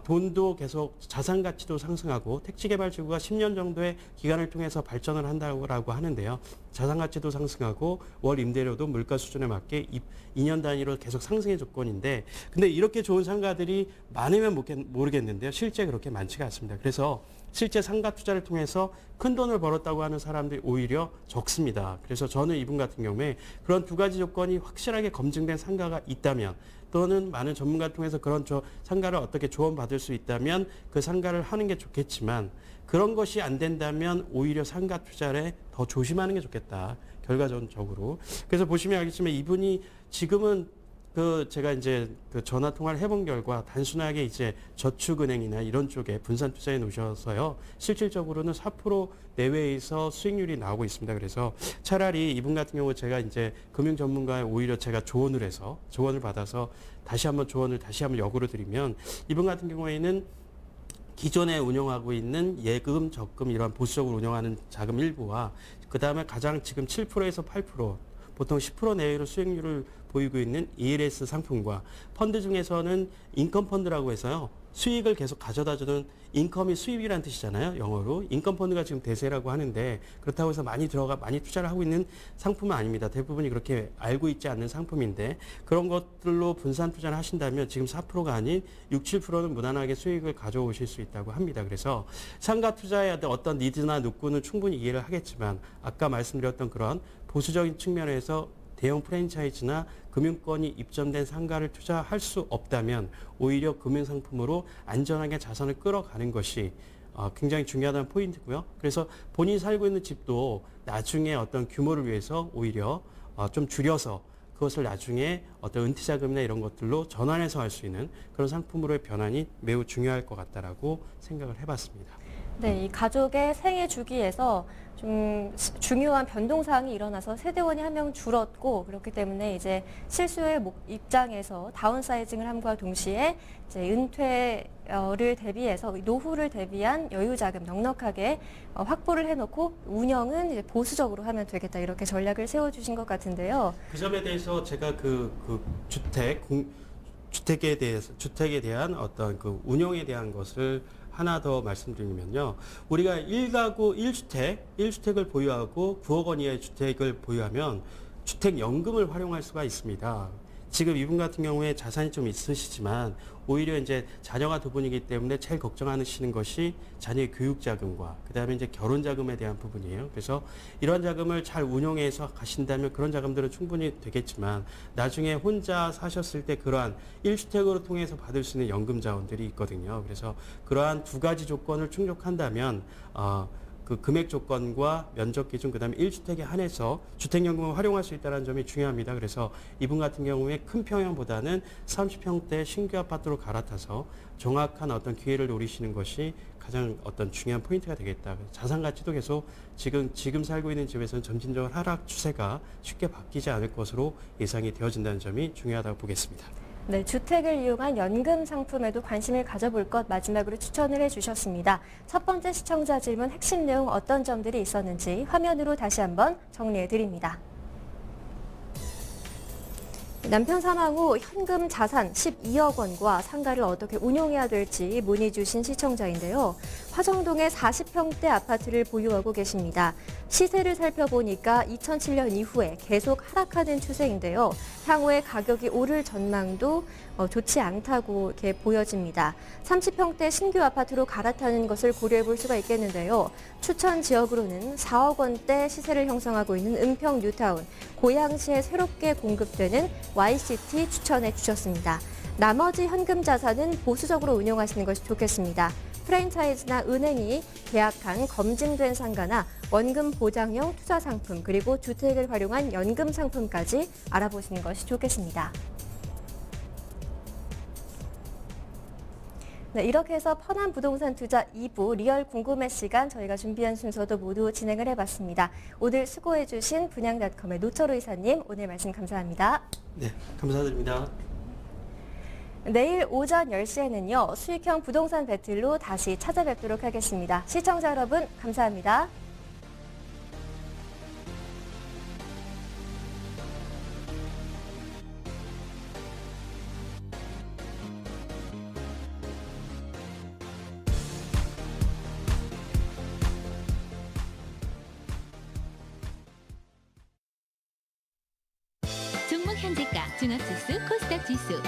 돈도 계속 자산 가치도 상승하고 택지개발지구가 10년 정도의 기간을 통해서 발전을 한다고 하는데요. 자산 가치도 상승하고 월 임대료도 물가 수준에 맞게 2년 단위로 계속 상승의 조건인데 근데 이렇게 좋은 상가들이 많으면 모르겠는데요. 실제 그렇게 많지가 않습니다. 그래서 실제 상가 투자를 통해서 큰 돈을 벌었다고 하는 사람들이 오히려 적습니다. 그래서 저는 이분 같은 경우에 그런 두 가지 조건이 확실하게 검증된 상가가 있다면 또는 많은 전문가를 통해서 그런 상가를 어떻게 조언받을 수 있다면 그 상가를 하는 게 좋겠지만 그런 것이 안 된다면 오히려 상가 투자를 더 조심하는 게 좋겠다. 결과적으로. 그래서 보시면 알겠지만 이분이 지금은 제가 이제 전화 통화를 해본 결과 단순하게 이제 저축은행이나 이런 쪽에 분산 투자해 놓으셔서요. 실질적으로는 4% 내외에서 수익률이 나오고 있습니다. 그래서 차라리 이분 같은 경우 제가 이제 금융 전문가에 오히려 제가 조언을 받아서 다시 한번 역으로 드리면 이분 같은 경우에는 기존에 운영하고 있는 예금, 적금 이런 보수적으로 운영하는 자금 일부와 그다음에 가장 지금 7%에서 8% 보통 10% 내외로 수익률을 보이고 있는 ELS 상품과 펀드 중에서는 인컴 펀드라고 해서요. 수익을 계속 가져다주는 인컴이 수입이라는 뜻이잖아요. 영어로. 인컴 펀드가 지금 대세라고 하는데 그렇다고 해서 많이 투자를 하고 있는 상품은 아닙니다. 대부분이 그렇게 알고 있지 않는 상품인데 그런 것들로 분산 투자를 하신다면 지금 4%가 아닌 6, 7%는 무난하게 수익을 가져오실 수 있다고 합니다. 그래서 상가 투자의 어떤 니드나 욕구는 충분히 이해를 하겠지만 아까 말씀드렸던 그런 보수적인 측면에서 대형 프랜차이즈나 금융권이 입점된 상가를 투자할 수 없다면 오히려 금융상품으로 안전하게 자산을 끌어가는 것이 굉장히 중요하다는 포인트고요. 그래서 본인이 살고 있는 집도 나중에 어떤 규모를 위해서 오히려 좀 줄여서 그것을 나중에 어떤 은퇴자금이나 이런 것들로 전환해서 할 수 있는 그런 상품으로의 변환이 매우 중요할 것 같다라고 생각을 해봤습니다. 네, 이 가족의 생애 주기에서 좀 중요한 변동사항이 일어나서 세대원이 한 명 줄었고 그렇기 때문에 이제 실수의 입장에서 다운사이징을 함과 동시에 이제 은퇴를 대비해서 노후를 대비한 여유자금 넉넉하게 확보를 해놓고 운영은 이제 보수적으로 하면 되겠다 이렇게 전략을 세워주신 것 같은데요. 그 점에 대해서 제가 주택에 대한 어떤 운영에 대한 것을 하나 더 말씀드리면요. 우리가 1가구 1주택을 보유하고 9억 원 이하의 주택을 보유하면 주택연금을 활용할 수가 있습니다. 지금 이분 같은 경우에 자산이 좀 있으시지만 오히려 이제 자녀가 두 분이기 때문에 제일 걱정하시는 것이 자녀의 교육자금과 그다음에 이제 결혼자금에 대한 부분이에요. 그래서 이런 자금을 잘 운용해서 가신다면 그런 자금들은 충분히 되겠지만 나중에 혼자 사셨을 때 그러한 1주택으로 통해서 받을 수 있는 연금 자원들이 있거든요. 그래서 그러한 두 가지 조건을 충족한다면 그 금액 조건과 면적 기준 그다음에 1주택에 한해서 주택연금을 활용할 수 있다는 점이 중요합니다. 그래서 이분 같은 경우에 큰 평형보다는 30평대 신규 아파트로 갈아타서 정확한 어떤 기회를 노리시는 것이 가장 어떤 중요한 포인트가 되겠다. 자산 가치도 계속 지금 살고 있는 집에서는 점진적으로 하락 추세가 쉽게 바뀌지 않을 것으로 예상이 되어진다는 점이 중요하다고 보겠습니다. 네, 주택을 이용한 연금 상품에도 관심을 가져볼 것 마지막으로 추천을 해주셨습니다. 첫 번째 시청자 질문 핵심 내용 어떤 점들이 있었는지 화면으로 다시 한번 정리해 드립니다. 남편 사망 후 현금 자산 12억 원과 상가를 어떻게 운용해야 될지 문의 주신 시청자인데요. 화정동에 40평대 아파트를 보유하고 계십니다. 시세를 살펴보니까 2007년 이후에 계속 하락하는 추세인데요. 향후에 가격이 오를 전망도 좋지 않다고 이렇게 보여집니다. 30평대 신규 아파트로 갈아타는 것을 고려해 볼 수가 있겠는데요. 추천 지역으로는 4억 원대 시세를 형성하고 있는 은평 뉴타운, 고양시에 새롭게 공급되는 Y시티 추천해 주셨습니다. 나머지 현금 자산은 보수적으로 운용하시는 것이 좋겠습니다. 프랜차이즈나 은행이 계약한 검증된 상가나 원금 보장형 투자 상품, 그리고 주택을 활용한 연금 상품까지 알아보시는 것이 좋겠습니다. 네, 이렇게 해서 편한 부동산 투자 2부 리얼 궁금해 시간 저희가 준비한 순서도 모두 진행을 해봤습니다. 오늘 수고해주신 분양닷컴의 노철우 이사님, 오늘 말씀 감사합니다. 네, 감사드립니다. 내일 오전 10시에는요, 수익형 부동산 배틀로 다시 찾아뵙도록 하겠습니다. 시청자 여러분, 감사합니다. 종목 현재가 종합지수 코스닥 지수